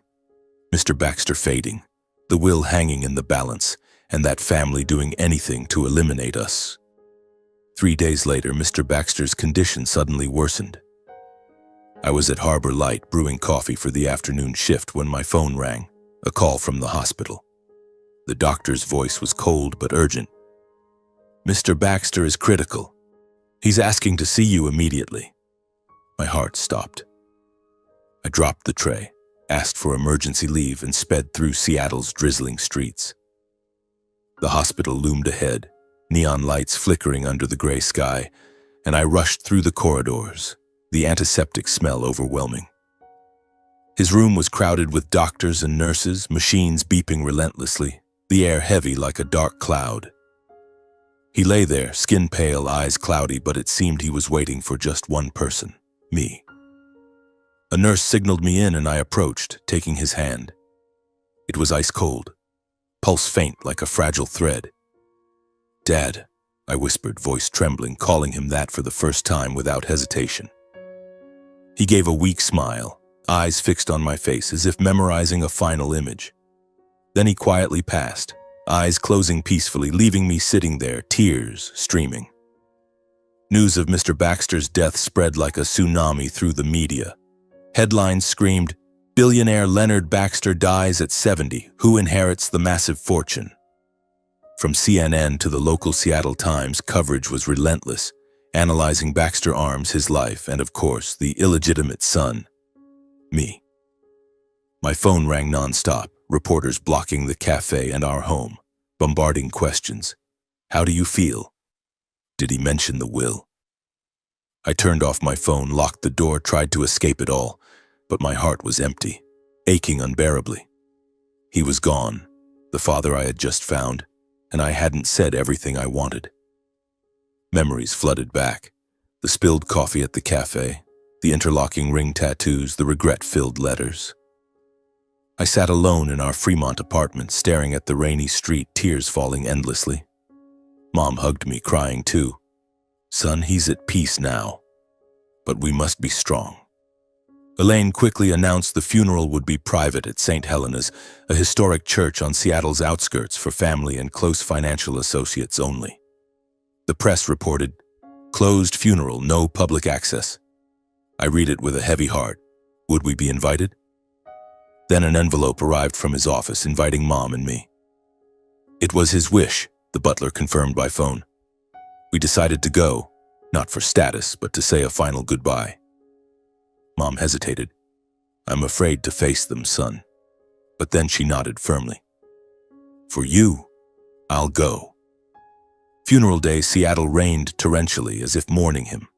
Mr. Baxter fading, the will hanging in the balance, and that family doing anything to eliminate us. 3 days later, Mr. Baxter's condition suddenly worsened. I was at Harbor Light brewing coffee for the afternoon shift when my phone rang, a call from the hospital. The doctor's voice was cold but urgent. "Mr. Baxter is critical. He's asking to see you immediately." My heart stopped. I dropped the tray, asked for emergency leave, and sped through Seattle's drizzling streets. The hospital loomed ahead, neon lights flickering under the gray sky, and I rushed through the corridors, the antiseptic smell overwhelming. His room was crowded with doctors and nurses, machines beeping relentlessly, the air heavy like a dark cloud. He lay there, skin pale, eyes cloudy, but it seemed he was waiting for just one person, me. A nurse signaled me in and I approached, taking his hand. It was ice cold. pulse faint like a fragile thread. "Dad," I whispered, voice trembling, calling him that for the first time without hesitation. He gave a weak smile, eyes fixed on my face as if memorizing a final image. Then he quietly passed, eyes closing peacefully, leaving me sitting there, tears streaming. News of Mr. Baxter's death spread like a tsunami through the media. Headlines screamed, "Billionaire Leonard Baxter dies at 70. Who inherits the massive fortune?" From CNN to the local Seattle Times, coverage was relentless, analyzing Baxter Arms, his life, and of course, the illegitimate son, me. My phone rang nonstop, reporters blocking the cafe and our home, bombarding questions. "How do you feel? Did he mention the will?" I turned off my phone, locked the door, tried to escape it all, but my heart was empty, aching unbearably. He was gone, the father I had just found, and I hadn't said everything I wanted. Memories flooded back. The spilled coffee at the cafe, the interlocking ring tattoos, the regret-filled letters. I sat alone in our Fremont apartment, staring at the rainy street, tears falling endlessly. Mom hugged me, crying too. "Son, he's at peace now. But we must be strong." Elaine quickly announced the funeral would be private at St. Helena's, a historic church on Seattle's outskirts for family and close financial associates only. The press reported, "Closed funeral, no public access." I read it with a heavy heart. Would we be invited? Then an envelope arrived from his office inviting Mom and me. It was his wish, the butler confirmed by phone. We decided to go, not for status, but to say a final goodbye. Mom hesitated. "I'm afraid to face them, son." But then she nodded firmly. "For you, I'll go." Funeral day, Seattle rained torrentially as if mourning him.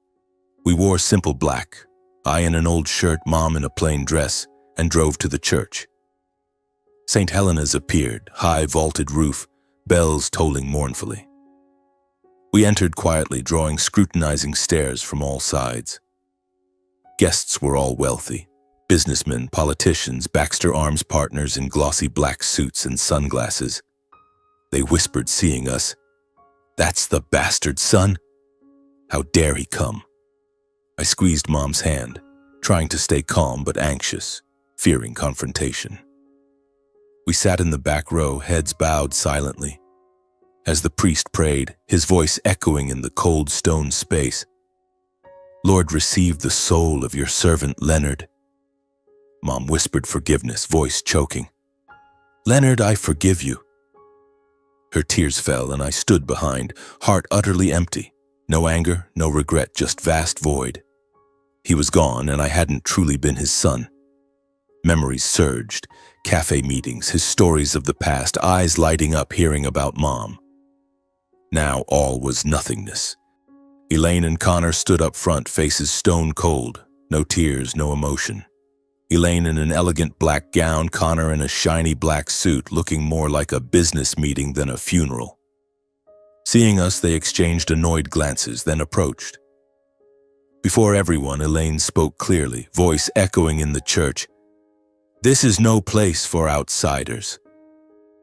We wore simple black, I in an old shirt, Mom in a plain dress, and drove to the church. St. Helena's appeared, high vaulted roof, bells tolling mournfully. We entered quietly, drawing scrutinizing stares from all sides. Guests were all wealthy, businessmen, politicians, Baxter Arms partners in glossy black suits and sunglasses. They whispered, seeing us, "That's the bastard son. How dare he come?" I squeezed Mom's hand, trying to stay calm but anxious, fearing confrontation. We sat in the back row, heads bowed silently. As the priest prayed, his voice echoing in the cold stone space, "Lord, receive the soul of your servant Leonard." Mom whispered forgiveness, voice choking. "Leonard, I forgive you." Her tears fell and I stood behind, heart utterly empty. No anger, no regret, just vast void. He was gone and I hadn't truly been his son. Memories surged, cafe meetings, his stories of the past, eyes lighting up hearing about Mom. Now all was nothingness. Elaine and Connor stood up front, faces stone cold, no tears, no emotion. Elaine in an elegant black gown, Connor in a shiny black suit, looking more like a business meeting than a funeral. Seeing us, they exchanged annoyed glances, then approached. Before everyone, Elaine spoke clearly, voice echoing in the church. "This is no place for outsiders.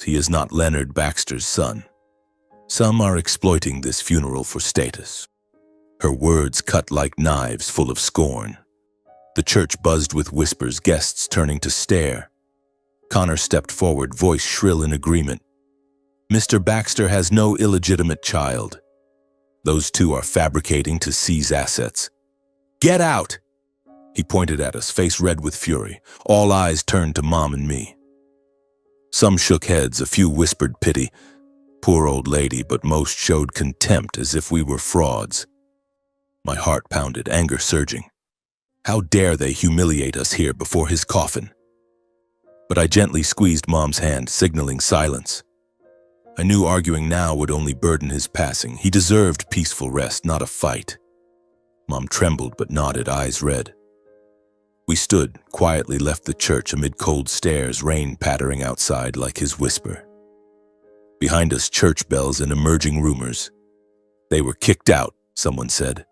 He is not Leonard Baxter's son. Some are exploiting this funeral for status." Her words cut like knives, full of scorn. The church buzzed with whispers, guests turning to stare. Connor stepped forward, voice shrill in agreement. "Mr. Baxter has no illegitimate child. Those two are fabricating to seize assets. Get out!" He pointed at us, face red with fury. All eyes turned to Mom and me. Some shook heads, a few whispered pity. Poor old lady, but most showed contempt as if we were frauds. My heart pounded, anger surging. How dare they humiliate us here before his coffin? But I gently squeezed Mom's hand, signaling silence. I knew arguing now would only burden his passing. He deserved peaceful rest, not a fight. Mom trembled but nodded, eyes red. We stood, quietly left the church amid cold stares, rain pattering outside like his whisper. Behind us, church bells and emerging rumors. "They were kicked out," someone said.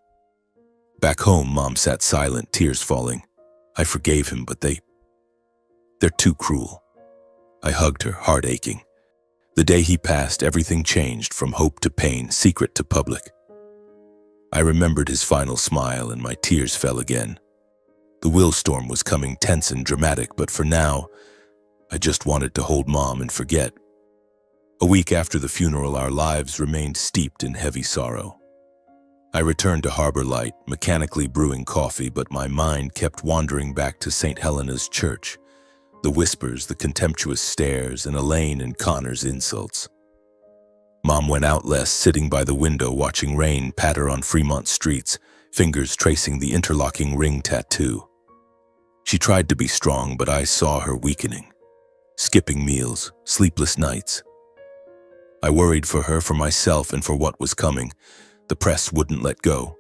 Back home, Mom sat silent, tears falling. I forgave him, but they're too cruel. I hugged her, heart aching. The day he passed, everything changed from hope to pain, secret to public. I remembered his final smile and my tears fell again. The will storm was coming, tense and dramatic, but for now, I just wanted to hold Mom and forget. A week after the funeral, our lives remained steeped in heavy sorrow. I returned to Harbor Light, mechanically brewing coffee, but my mind kept wandering back to St. Helena's Church. The whispers, the contemptuous stares, and Elaine and Connor's insults. Mom went out less, sitting by the window watching rain patter on Fremont streets, fingers tracing the interlocking ring tattoo. She tried to be strong, but I saw her weakening. Skipping meals, sleepless nights. I worried for her, for myself, and for what was coming. The press wouldn't let go.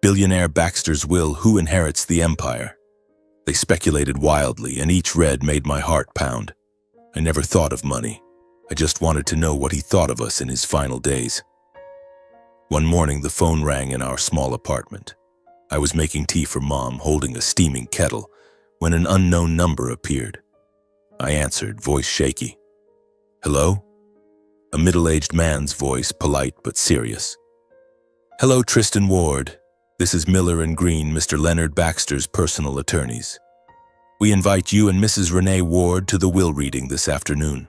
Billionaire Baxter's will, who inherits the empire? They speculated wildly, and each read made my heart pound. I never thought of money. I just wanted to know what he thought of us in his final days. One morning, the phone rang in our small apartment. I was making tea for Mom, holding a steaming kettle, when an unknown number appeared. I answered, voice shaky. "Hello?" A middle-aged man's voice, polite but serious. "Hello, Tristan Ward. This is Miller and Green, Mr. Leonard Baxter's personal attorneys. We invite you and Mrs. Renee Ward to the will reading this afternoon."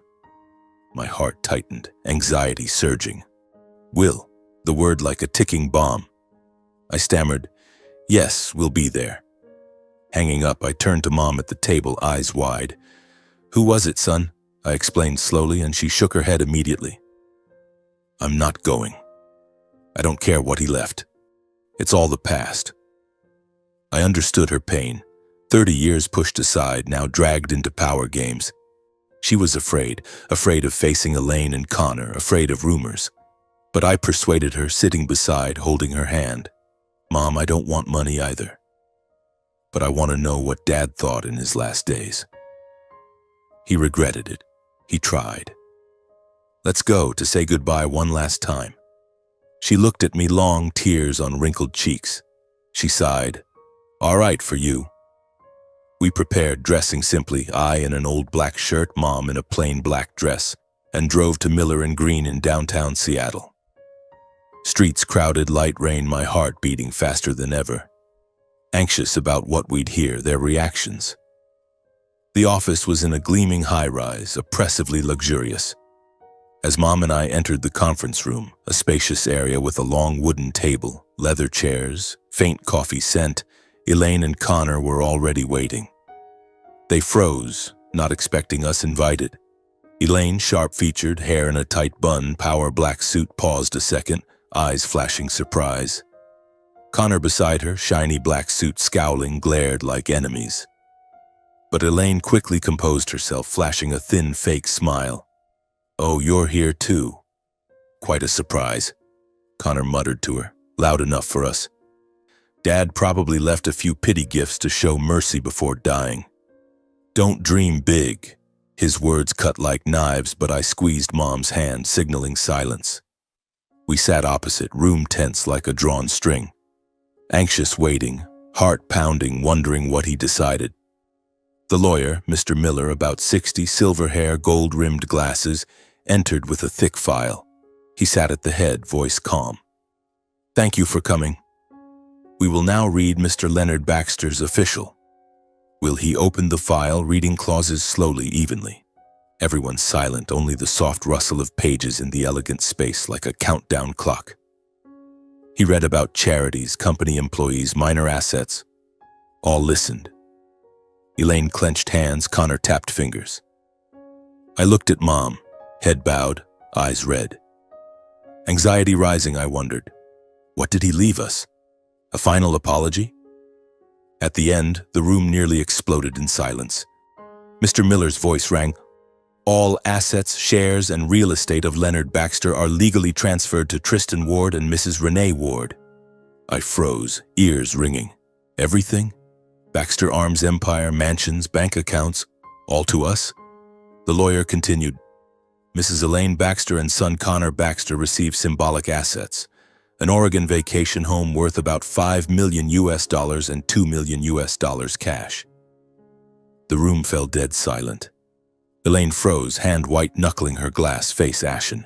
My heart tightened, anxiety surging. Will, the word like a ticking bomb. I stammered, "Yes, we'll be there." Hanging up, I turned to Mom at the table, eyes wide. "Who was it, son?" I explained slowly, and she shook her head immediately. "I'm not going. I don't care what he left. It's all the past." I understood her pain. 30 years pushed aside, now dragged into power games. She was afraid of facing Elaine and Connor, afraid of rumors. But I persuaded her, sitting beside, holding her hand. "Mom, I don't want money either. But I want to know what Dad thought in his last days. He regretted it. He tried. Let's go to say goodbye one last time." She looked at me, long tears on wrinkled cheeks. She sighed. "All right for you." We prepared, dressing simply, I in an old black shirt, Mom in a plain black dress, and drove to Miller and Green in downtown Seattle. Streets crowded, light rain, my heart beating faster than ever. Anxious about what we'd hear, their reactions. The office was in a gleaming high-rise, oppressively luxurious. As Mom and I entered the conference room, a spacious area with a long wooden table, leather chairs, faint coffee scent, Elaine and Connor were already waiting. They froze, not expecting us invited. Elaine, sharp-featured, hair in a tight bun, power black suit, paused a second, eyes flashing surprise. Connor beside her, shiny black suit, scowling, glared like enemies. But Elaine quickly composed herself, flashing a thin, fake smile. "Oh, you're here too. Quite a surprise," Connor muttered to her, loud enough for us. "Dad probably left a few pity gifts to show mercy before dying. Don't dream big." His words cut like knives, but I squeezed Mom's hand, signaling silence. We sat opposite, room tense like a drawn string. Anxious, waiting, heart pounding, wondering what he decided. The lawyer, Mr. Miller, about 60, silver hair, gold-rimmed glasses, entered with a thick file. He sat at the head, voice calm. "Thank you for coming. We will now read Mr. Leonard Baxter's official." Will he opened the file, reading clauses slowly, evenly. Everyone silent, only the soft rustle of pages in the elegant space like a countdown clock. He read about charities, company employees, minor assets. All listened. Elaine clenched hands, Connor tapped fingers. I looked at Mom, head bowed, eyes red. Anxiety rising, I wondered, what did he leave us? A final apology? At the end, the room nearly exploded in silence. Mr. Miller's voice rang, "All assets, shares, and real estate of Leonard Baxter are legally transferred to Tristan Ward and Mrs. Renee Ward." I froze, ears ringing. Everything? Baxter Arms empire, mansions, bank accounts, all to us? The lawyer continued, "Mrs. Elaine Baxter and son Connor Baxter receive symbolic assets. An Oregon vacation home worth about $5 million and $2 million cash." The room fell dead silent. Elaine froze, hand white-knuckling her glass, face ashen.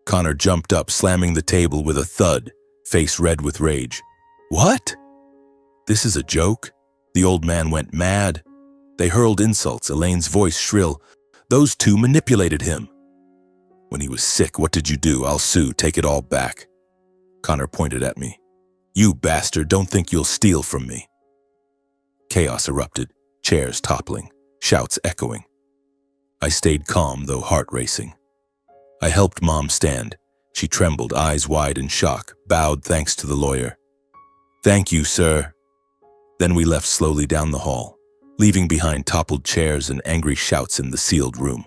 Connor jumped up, slamming the table with a thud, face red with rage. What? This is a joke? The old man went mad. They hurled insults, Elaine's voice shrill. Those two manipulated him. When he was sick, what did you do? I'll sue, take it all back. Connor pointed at me. You bastard, don't think you'll steal from me. Chaos erupted, chairs toppling, shouts echoing. I stayed calm, though heart racing. I helped Mom stand. She trembled, eyes wide in shock, bowed thanks to the lawyer. Thank you, sir. Then we left slowly down the hall, leaving behind toppled chairs and angry shouts in the sealed room.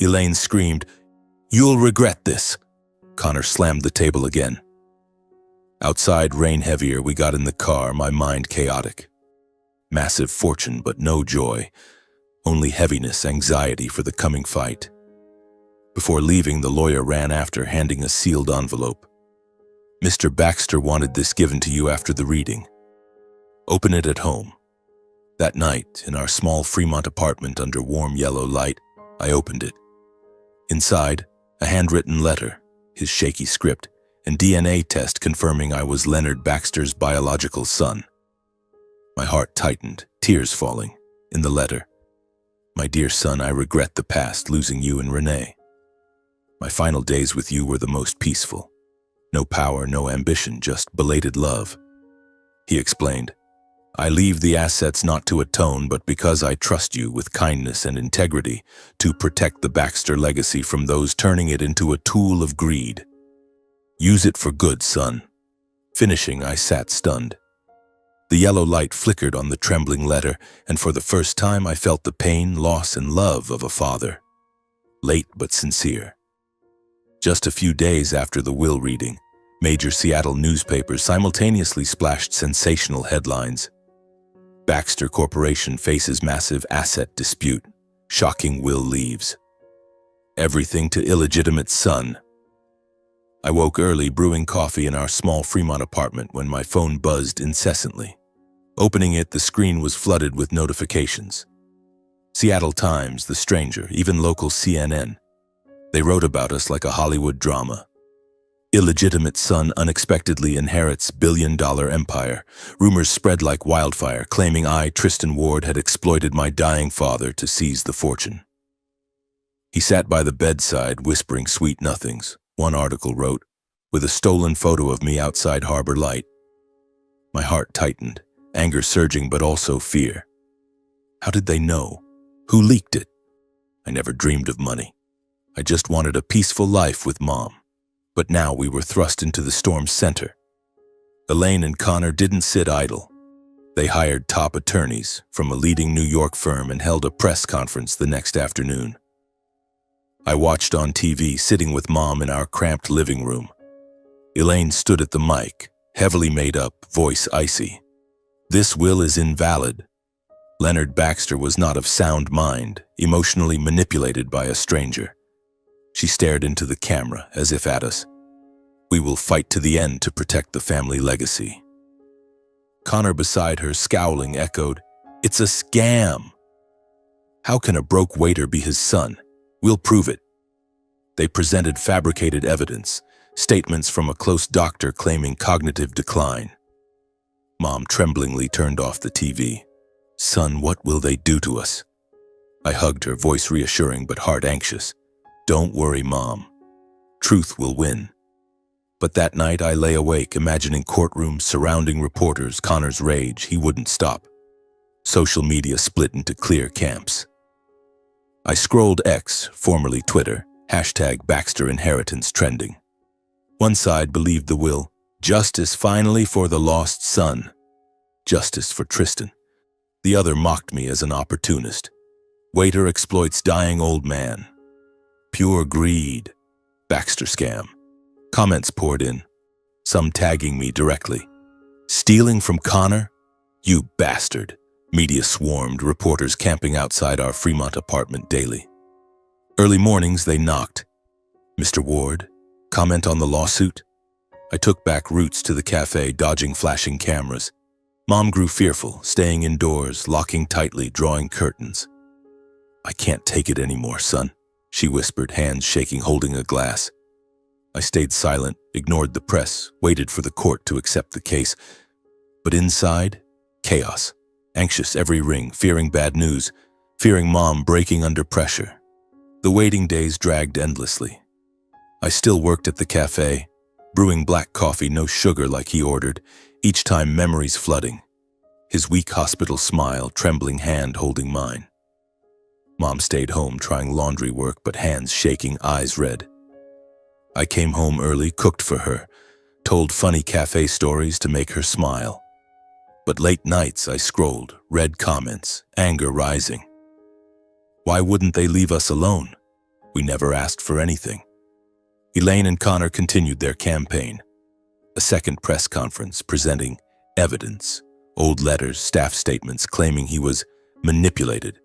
Elaine screamed, You'll regret this. Connor slammed the table again. Outside, rain heavier, we got in the car, my mind chaotic. Massive fortune, but no joy. Only heaviness, anxiety for the coming fight. Before leaving, the lawyer ran after, handing a sealed envelope. Mr. Baxter wanted this given to you after the reading. Open it at home. That night, in our small Fremont apartment under warm yellow light, I opened it. Inside, a handwritten letter, his shaky script, and DNA test confirming I was Leonard Baxter's biological son. My heart tightened, tears falling. In the letter, My dear son, I regret the past, losing you and Renee. My final days with you were the most peaceful. No power, no ambition, just belated love. He explained, I leave the assets not to atone, but because I trust you with kindness and integrity to protect the Baxter legacy from those turning it into a tool of greed. Use it for good, son. Finishing, I sat stunned. The yellow light flickered on the trembling letter, and for the first time I felt the pain, loss, and love of a father. Late but sincere. Just a few days after the will reading, major Seattle newspapers simultaneously splashed sensational headlines. Baxter Corporation faces massive asset dispute. Shocking will leaves. Everything to illegitimate son. I woke early brewing coffee in our small Fremont apartment when my phone buzzed incessantly. Opening it, the screen was flooded with notifications. Seattle Times, The Stranger, even local CNN. They wrote about us like a Hollywood drama. Illegitimate son unexpectedly inherits billion-dollar empire. Rumors spread like wildfire, claiming I, Tristan Ward, had exploited my dying father to seize the fortune. He sat by the bedside, whispering sweet nothings, one article wrote, with a stolen photo of me outside Harbor Light. My heart tightened, anger surging but also fear. How did they know? Who leaked it? I never dreamed of money. I just wanted a peaceful life with Mom. But now we were thrust into the storm's center. Elaine and Connor didn't sit idle. They hired top attorneys from a leading New York firm and held a press conference the next afternoon. I watched on TV, sitting with Mom in our cramped living room. Elaine stood at the mic, heavily made up, voice icy. This will is invalid. Leonard Baxter was not of sound mind, emotionally manipulated by a stranger. She stared into the camera, as if at us. We will fight to the end to protect the family legacy. Connor beside her, scowling, echoed, It's a scam. How can a broke waiter be his son? We'll prove it. They presented fabricated evidence, statements from a close doctor claiming cognitive decline. Mom tremblingly turned off the TV. Son, what will they do to us? I hugged her, voice reassuring but heart anxious. Don't worry, Mom. Truth will win. But that night I lay awake, imagining courtrooms surrounding reporters, Connor's rage. He wouldn't stop. Social media split into clear camps. I scrolled X, formerly Twitter, #Baxter Inheritance trending. One side believed the will, justice finally for the lost son. Justice for Tristan. The other mocked me as an opportunist. Waiter exploits dying old man. Pure greed. Baxter scam. Comments poured in, some tagging me directly. Stealing from Connor? You bastard. Media swarmed, reporters camping outside our Fremont apartment daily. Early mornings they knocked. Mr. Ward, comment on the lawsuit? I took back routes to the cafe, dodging flashing cameras. Mom grew fearful, staying indoors, locking tightly, drawing curtains. "I can't take it anymore, son," she whispered, hands shaking, holding a glass. I stayed silent, ignored the press, waited for the court to accept the case. But inside, chaos. Anxious every ring, fearing bad news, fearing Mom breaking under pressure. The waiting days dragged endlessly. I still worked at the cafe, brewing black coffee, no sugar like he ordered, each time memories flooding. His weak hospital smile, trembling hand holding mine. Mom stayed home trying laundry work, but hands shaking, eyes red. I came home early, cooked for her, told funny cafe stories to make her smile. But late nights I scrolled, read comments, anger rising. Why wouldn't they leave us alone? We never asked for anything. Elaine and Connor continued their campaign. A second press conference presenting evidence, old letters, staff statements claiming he was manipulated.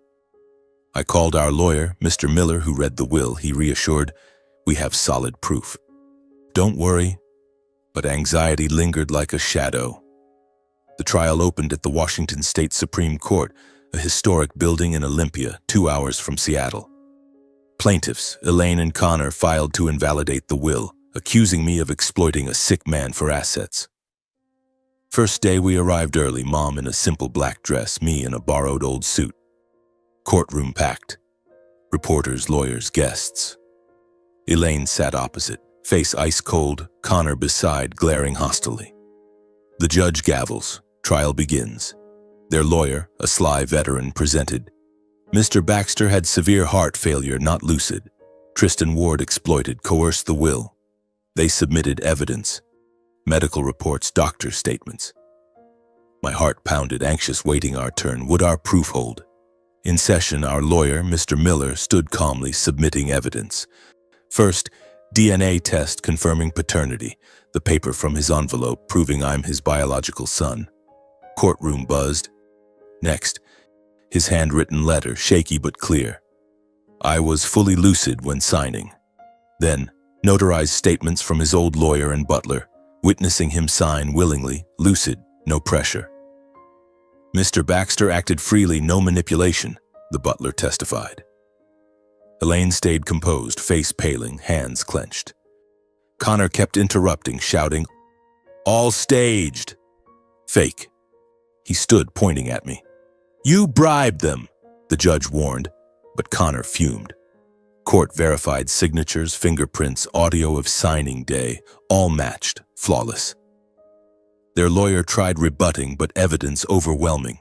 I called our lawyer, Mr. Miller, who read the will. He reassured, "We have solid proof. Don't worry." But anxiety lingered like a shadow. The trial opened at the Washington State Supreme Court, a historic building in Olympia, 2 hours from Seattle. Plaintiffs, Elaine and Connor, filed to invalidate the will, accusing me of exploiting a sick man for assets. First day we arrived early, Mom in a simple black dress, me in a borrowed old suit. Courtroom packed. Reporters, lawyers, guests. Elaine sat opposite, face ice cold, Connor beside, glaring hostilely. The judge gavels. Trial begins. Their lawyer, a sly veteran, presented. Mr. Baxter had severe heart failure, not lucid. Tristan Ward exploited, coerced the will. They submitted evidence. Medical reports, doctor statements. My heart pounded, anxious, waiting our turn. Would our proof hold? In session, our lawyer, Mr. Miller, stood calmly, submitting evidence. First, DNA test confirming paternity, the paper from his envelope proving I'm his biological son. Courtroom buzzed. Next, his handwritten letter, shaky but clear. I was fully lucid when signing. Then, notarized statements from his old lawyer and butler, witnessing him sign willingly, lucid, no pressure. Mr. Baxter acted freely, no manipulation, the butler testified. Elaine stayed composed, face paling, hands clenched. Connor kept interrupting, shouting, "All staged!" "Fake." He stood, pointing at me. "You bribed them," the judge warned, but Connor fumed. Court verified signatures, fingerprints, audio of signing day, all matched, flawless. Their lawyer tried rebutting, but evidence overwhelming.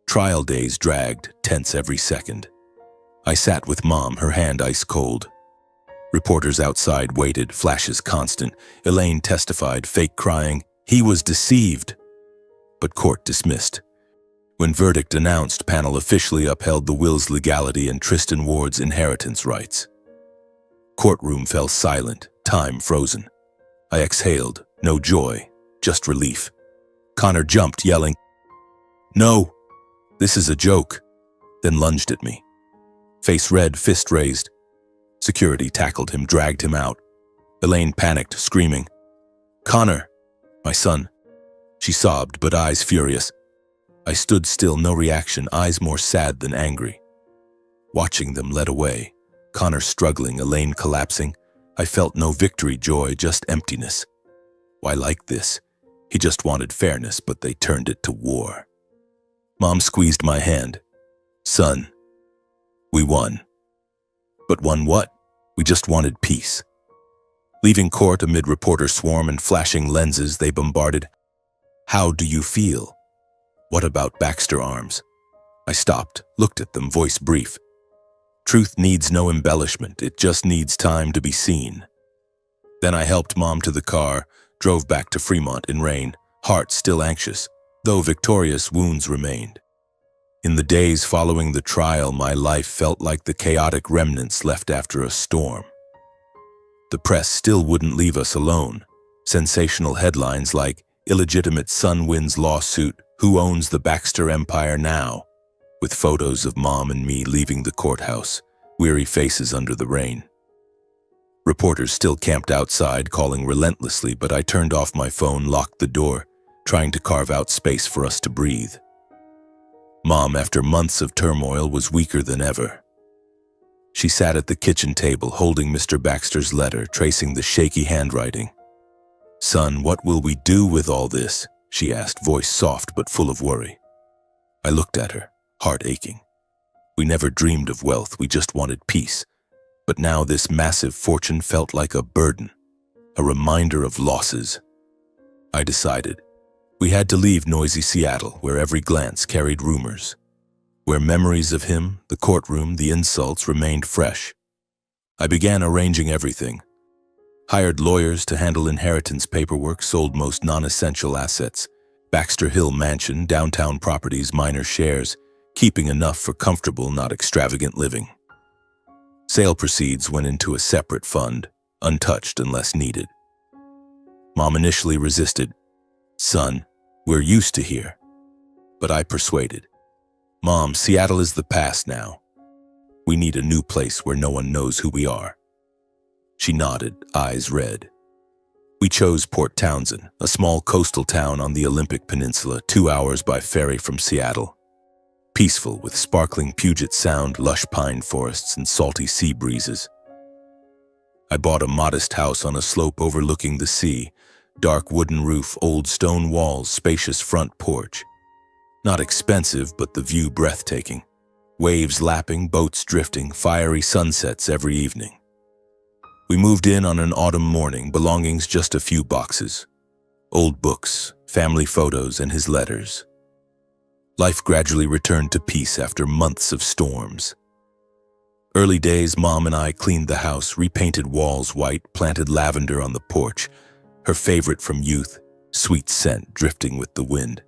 Trial days dragged, tense every second. I sat with Mom, her hand ice cold. Reporters outside waited, flashes constant. Elaine testified, fake crying. He was deceived. But court dismissed. When verdict announced, panel officially upheld the will's legality and Tristan Ward's inheritance rights. Courtroom fell silent, time frozen. I exhaled, no joy, just relief. Connor jumped, yelling, "No, this is a joke," then lunged at me. Face red, fist raised. Security tackled him, dragged him out. Elaine panicked, screaming, "Connor, my son." She sobbed, but eyes furious. I stood still, no reaction, eyes more sad than angry. Watching them led away, Connor struggling, Elaine collapsing. I felt no victory, joy, just emptiness. Why like this? He just wanted fairness, but they turned it to war. Mom squeezed my hand. "Son, we won." But won what? We just wanted peace. Leaving court amid reporter swarm and flashing lenses, they bombarded. "How do you feel? What about Baxter Arms?" I stopped, looked at them, voice brief. Truth needs no embellishment, it just needs time to be seen. Then I helped Mom to the car, drove back to Fremont in rain, heart still anxious, though victorious, wounds remained. In the days following the trial, my life felt like the chaotic remnants left after a storm. The press still wouldn't leave us alone. Sensational headlines like, "Illegitimate son wins lawsuit, who owns the Baxter empire now?" With photos of Mom and me leaving the courthouse, weary faces under the rain. Reporters still camped outside, calling relentlessly, but I turned off my phone, locked the door, trying to carve out space for us to breathe. Mom, after months of turmoil, was weaker than ever. She sat at the kitchen table holding Mr. Baxter's letter, tracing the shaky handwriting. "Son, what will we do with all this?" she asked, voice soft but full of worry. I looked at her, heart aching. We never dreamed of wealth, we just wanted peace. But now this massive fortune felt like a burden, a reminder of losses. I decided we had to leave noisy Seattle, where every glance carried rumors, where memories of him, the courtroom, the insults remained fresh. I began arranging everything. Hired lawyers to handle inheritance paperwork, sold most non-essential assets. Baxter Hill Mansion, downtown properties, minor shares, keeping enough for comfortable, not extravagant living. Sale proceeds went into a separate fund, untouched unless needed. Mom initially resisted. "Son, we're used to here." But I persuaded. "Mom, Seattle is the past now. We need a new place where no one knows who we are." She nodded, eyes red. We chose Port Townsend, a small coastal town on the Olympic Peninsula, 2 hours by ferry from Seattle. Peaceful, with sparkling Puget Sound, lush pine forests, and salty sea breezes. I bought a modest house on a slope overlooking the sea, dark wooden roof, old stone walls, spacious front porch. Not expensive, but the view breathtaking. Waves lapping, boats drifting, fiery sunsets every evening. We moved in on an autumn morning, belongings just a few boxes. Old books, family photos, and his letters. Life gradually returned to peace after months of storms. Early days, Mom and I cleaned the house, repainted walls white, planted lavender on the porch, her favorite from youth, sweet scent drifting with the wind.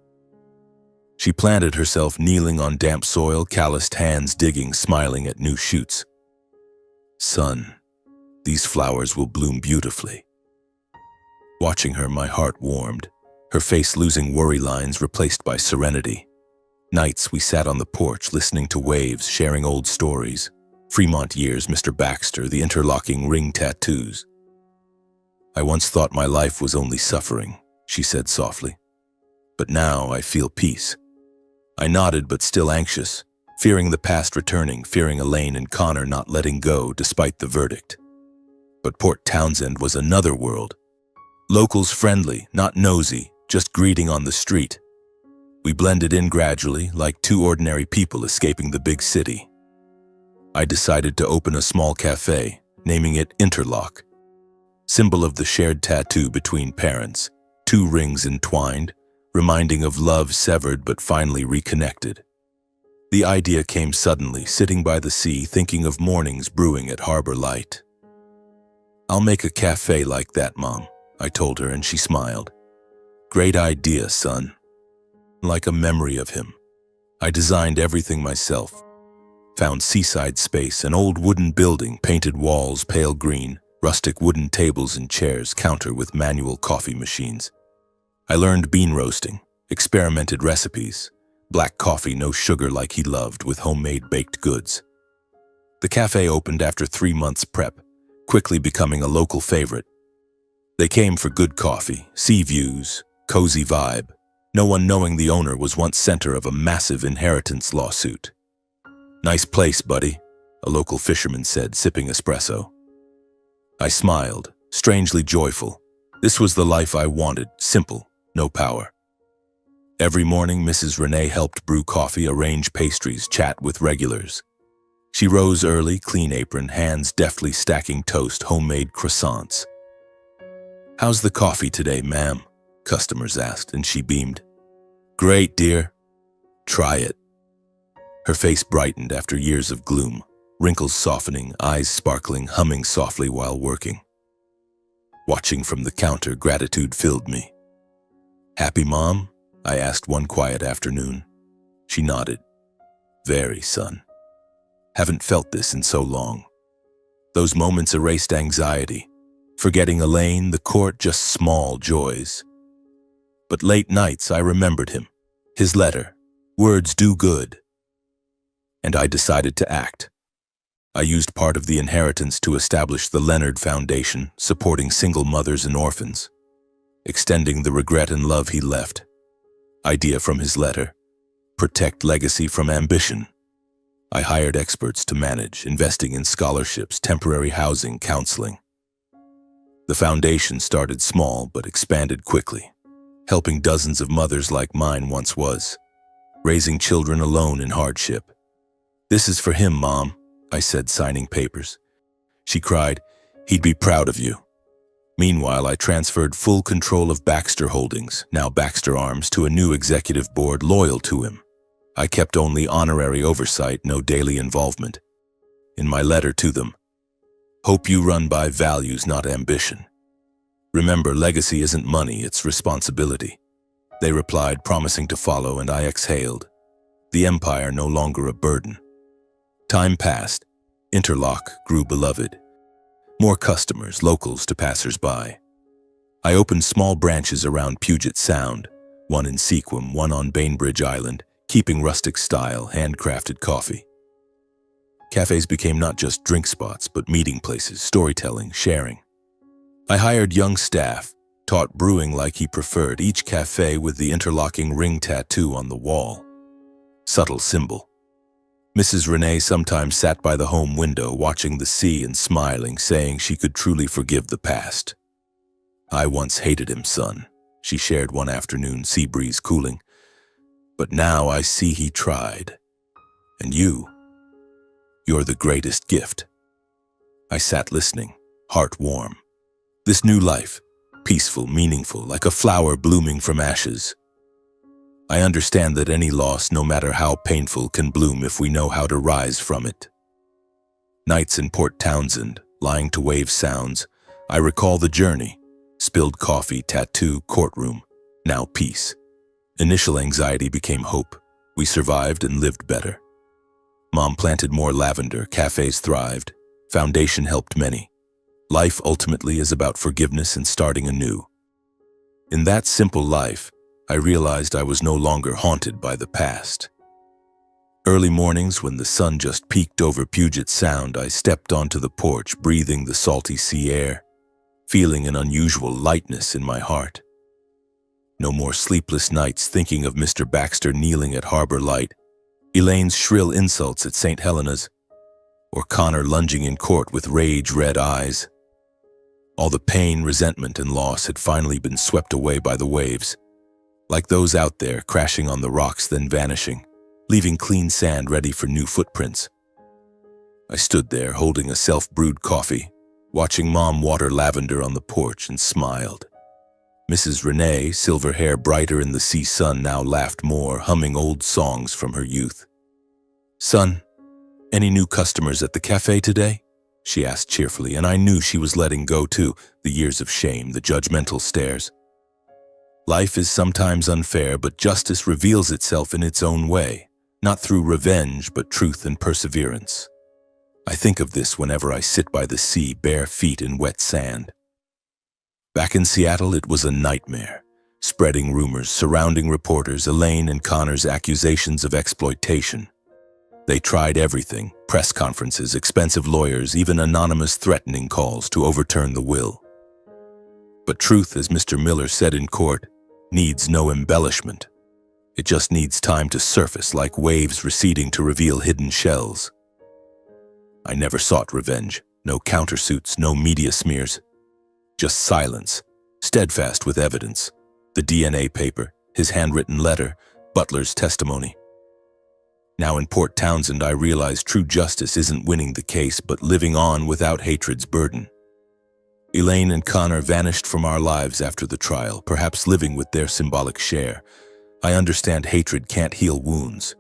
She planted herself kneeling on damp soil, calloused hands digging, smiling at new shoots. "Son, these flowers will bloom beautifully." Watching her, my heart warmed, her face losing worry lines replaced by serenity. Nights we sat on the porch, listening to waves, sharing old stories. Fremont years, Mr. Baxter, the interlocking ring tattoos. "I once thought my life was only suffering," she said softly. "But now I feel peace." I nodded, but still anxious, fearing the past returning, fearing Elaine and Connor not letting go despite the verdict. But Port Townsend was another world. Locals friendly, not nosy, just greeting on the street. We blended in gradually, like two ordinary people escaping the big city. I decided to open a small cafe, naming it Interlock, symbol of the shared tattoo between parents, 2 rings entwined, reminding of love severed but finally reconnected. The idea came suddenly, sitting by the sea, thinking of mornings brewing at Harbor Light. "I'll make a cafe like that, Mom," I told her, and she smiled. "Great idea, son." Like a memory of him, I designed everything myself. Found seaside space, an old wooden building, painted walls pale green, rustic wooden tables and chairs, counter with manual coffee machines. I learned bean roasting, experimented recipes, black coffee, no sugar like he loved, with homemade baked goods. The cafe opened after 3 months prep, quickly becoming a local favorite. They came for good coffee, sea views, cozy vibe, no one knowing the owner was once center of a massive inheritance lawsuit. "Nice place, buddy," a local fisherman said, sipping espresso. I smiled, strangely joyful. This was the life I wanted, simple, no power. Every morning, Mrs. Renee helped brew coffee, arrange pastries, chat with regulars. She rose early, clean apron, hands deftly stacking toast, homemade croissants. "How's the coffee today, ma'am?" customers asked, and she beamed. "Great, dear. Try it." Her face brightened after years of gloom, wrinkles softening, eyes sparkling, humming softly while working. Watching from the counter, gratitude filled me. "Happy, Mom?" I asked one quiet afternoon. She nodded. "Very, son. Haven't felt this in so long." Those moments erased anxiety, forgetting Elaine, the court, just small joys. But late nights I remembered him, his letter, words do good. And I decided to act. I used part of the inheritance to establish the Leonard Foundation, supporting single mothers and orphans, extending the regret and love he left. Idea from his letter: protect legacy from ambition. I hired experts to manage, investing in scholarships, temporary housing, counseling. The foundation started small but expanded quickly, helping dozens of mothers like mine once was, raising children alone in hardship. "This is for him, Mom," I said, signing papers. She cried, "He'd be proud of you." Meanwhile, I transferred full control of Baxter Holdings, now Baxter Arms, to a new executive board loyal to him. I kept only honorary oversight, no daily involvement. In my letter to them, "Hope you run by values, not ambition. Remember, legacy isn't money, it's responsibility." They replied, promising to follow, and I exhaled. The empire no longer a burden. Time passed. Interlock grew beloved. More customers, locals to passers-by. I opened small branches around Puget Sound, one in Sequim, one on Bainbridge Island, keeping rustic style, handcrafted coffee. Cafes became not just drink spots, but meeting places, storytelling, sharing. I hired young staff, taught brewing like he preferred, each cafe with the interlocking ring tattoo on the wall. Subtle symbol. Mrs. Renee sometimes sat by the home window, watching the sea and smiling, saying she could truly forgive the past. "I once hated him, son," she shared one afternoon, sea breeze cooling. "But now I see he tried. And you're the greatest gift." I sat listening, heart warm. This new life, peaceful, meaningful, like a flower blooming from ashes. I understand that any loss, no matter how painful, can bloom if we know how to rise from it. Nights in Port Townsend, lying to wave sounds, I recall the journey. Spilled coffee, tattoo, courtroom, now peace. Initial anxiety became hope. We survived and lived better. Mom planted more lavender, cafes thrived, foundation helped many. Life ultimately is about forgiveness and starting anew. In that simple life, I realized I was no longer haunted by the past. Early mornings, when the sun just peeked over Puget Sound, I stepped onto the porch, breathing the salty sea air, feeling an unusual lightness in my heart. No more sleepless nights thinking of Mr. Baxter kneeling at Harbor Light, Elaine's shrill insults at St. Helena's, or Connor lunging in court with rage-red eyes. All the pain, resentment, and loss had finally been swept away by the waves, like those out there crashing on the rocks then vanishing, leaving clean sand ready for new footprints. I stood there holding a self-brewed coffee, watching Mom water lavender on the porch, and smiled. Mrs. Renee, silver hair brighter in the sea sun, now laughed more, humming old songs from her youth. "Son, any new customers at the cafe today?" she asked cheerfully, and I knew she was letting go too, the years of shame, the judgmental stares. Life is sometimes unfair, but justice reveals itself in its own way, not through revenge, but truth and perseverance. I think of this whenever I sit by the sea, bare feet in wet sand. Back in Seattle, it was a nightmare, spreading rumors, surrounding reporters, Elaine and Connor's accusations of exploitation. They tried everything, press conferences, expensive lawyers, even anonymous threatening calls to overturn the will. But truth, as Mr. Miller said in court, needs no embellishment. It just needs time to surface, like waves receding to reveal hidden shells. I never sought revenge, no countersuits, no media smears. Just silence, steadfast with evidence. The DNA paper, his handwritten letter, Butler's testimony. Now in Port Townsend, I realize true justice isn't winning the case, but living on without hatred's burden. Elaine and Connor vanished from our lives after the trial, perhaps living with their symbolic share. I understand hatred can't heal wounds.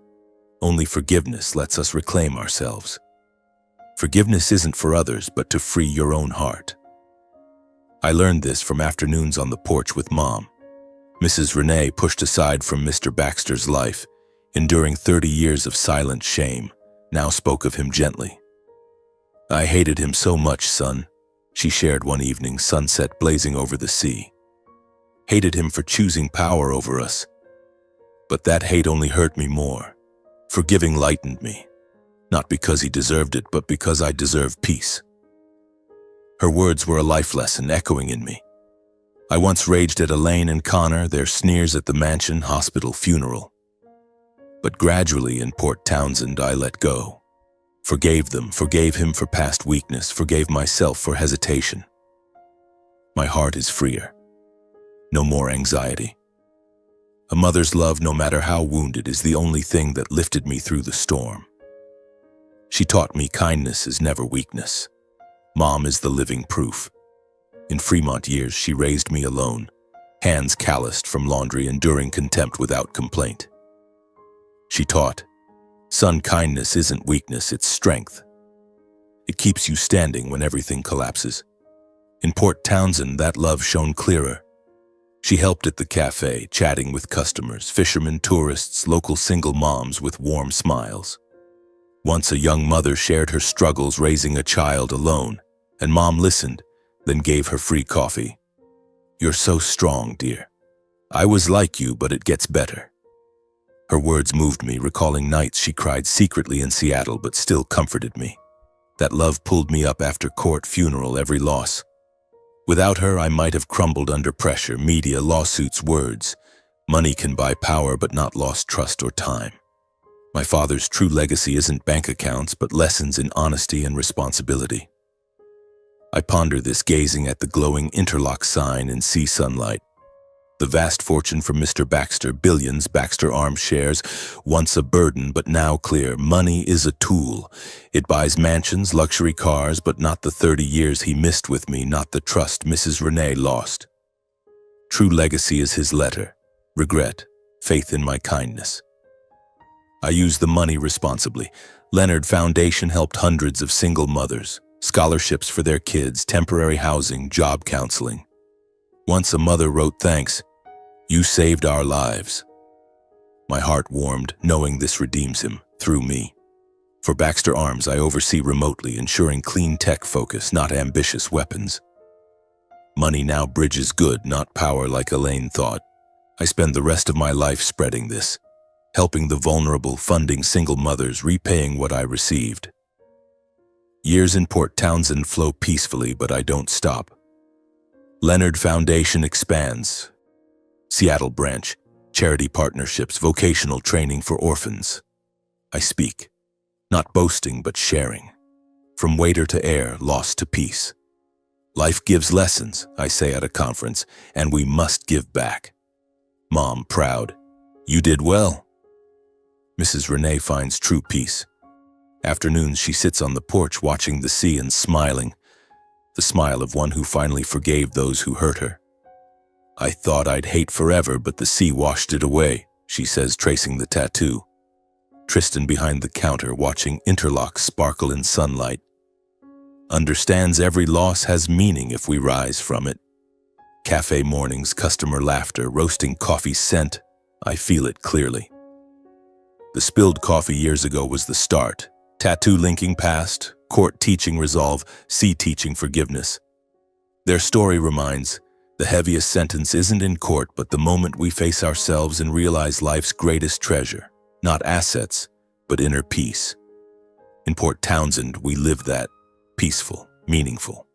Only forgiveness lets us reclaim ourselves. Forgiveness isn't for others, but to free your own heart. I learned this from afternoons on the porch with Mom. Mrs. Renee, pushed aside from Mr. Baxter's life, enduring 30 years of silent shame, now spoke of him gently. "I hated him so much, son," she shared one evening, sunset blazing over the sea. "Hated him for choosing power over us. But that hate only hurt me more. Forgiving lightened me. Not because he deserved it, but because I deserve peace." Her words were a life lesson echoing in me. I once raged at Elaine and Connor, their sneers at the mansion, hospital, funeral. But gradually in Port Townsend, I let go. Forgave them, forgave him for past weakness, forgave myself for hesitation. My heart is freer. No more anxiety. A mother's love, no matter how wounded, is the only thing that lifted me through the storm. She taught me kindness is never weakness. Mom is the living proof. In Fremont years, she raised me alone, hands calloused from laundry, enduring contempt without complaint. She taught, son, kindness isn't weakness, it's strength. It keeps you standing when everything collapses. In Port Townsend, that love shone clearer. She helped at the cafe, chatting with customers, fishermen, tourists, local single moms with warm smiles. Once a young mother shared her struggles raising a child alone, and Mom listened, then gave her free coffee. You're so strong, dear. I was like you, but it gets better. Her words moved me, recalling nights she cried secretly in Seattle but still comforted me. That love pulled me up after court, funeral, every loss. Without her, I might have crumbled under pressure, media, lawsuits, words. Money can buy power but not lost trust or time. My father's true legacy isn't bank accounts but lessons in honesty and responsibility. I ponder this, gazing at the glowing interlock sign in sea sunlight. The vast fortune from Mr. Baxter, billions, Baxter Arms shares, once a burden but now clear. Money is a tool. It buys mansions, luxury cars, but not the 30 years he missed with me, not the trust Mrs. Renee lost. True legacy is his letter, regret, faith in my kindness. I use the money responsibly. Leonard Foundation helped hundreds of single mothers, scholarships for their kids, temporary housing, job counseling. Once a mother wrote, thanks, you saved our lives. My heart warmed, knowing this redeems him, through me. For Baxter Arms, I oversee remotely, ensuring clean tech focus, not ambitious weapons. Money now bridges good, not power like Elaine thought. I spend the rest of my life spreading this, helping the vulnerable, funding single mothers, repaying what I received. Years in Port Townsend flow peacefully, but I don't stop. Leonard Foundation expands. Seattle branch, charity partnerships, vocational training for orphans. I speak, not boasting but sharing. From waiter to air, lost to peace. Life gives lessons, I say at a conference, and we must give back. Mom, proud. You did well. Mrs. Renee finds true peace. Afternoons, she sits on the porch watching the sea and smiling. The smile of one who finally forgave those who hurt her. I thought I'd hate forever, but the sea washed it away, she says, tracing the tattoo. Tristan behind the counter, watching interlocks sparkle in sunlight. Understands every loss has meaning if we rise from it. Cafe mornings, customer laughter, roasting coffee scent. I feel it clearly. The spilled coffee years ago was the start. Tattoo linking past, court teaching resolve, sea teaching forgiveness. Their story reminds, the heaviest sentence isn't in court but the moment we face ourselves and realize life's greatest treasure, not assets, but inner peace. In Port Townsend, we live that, peaceful, meaningful.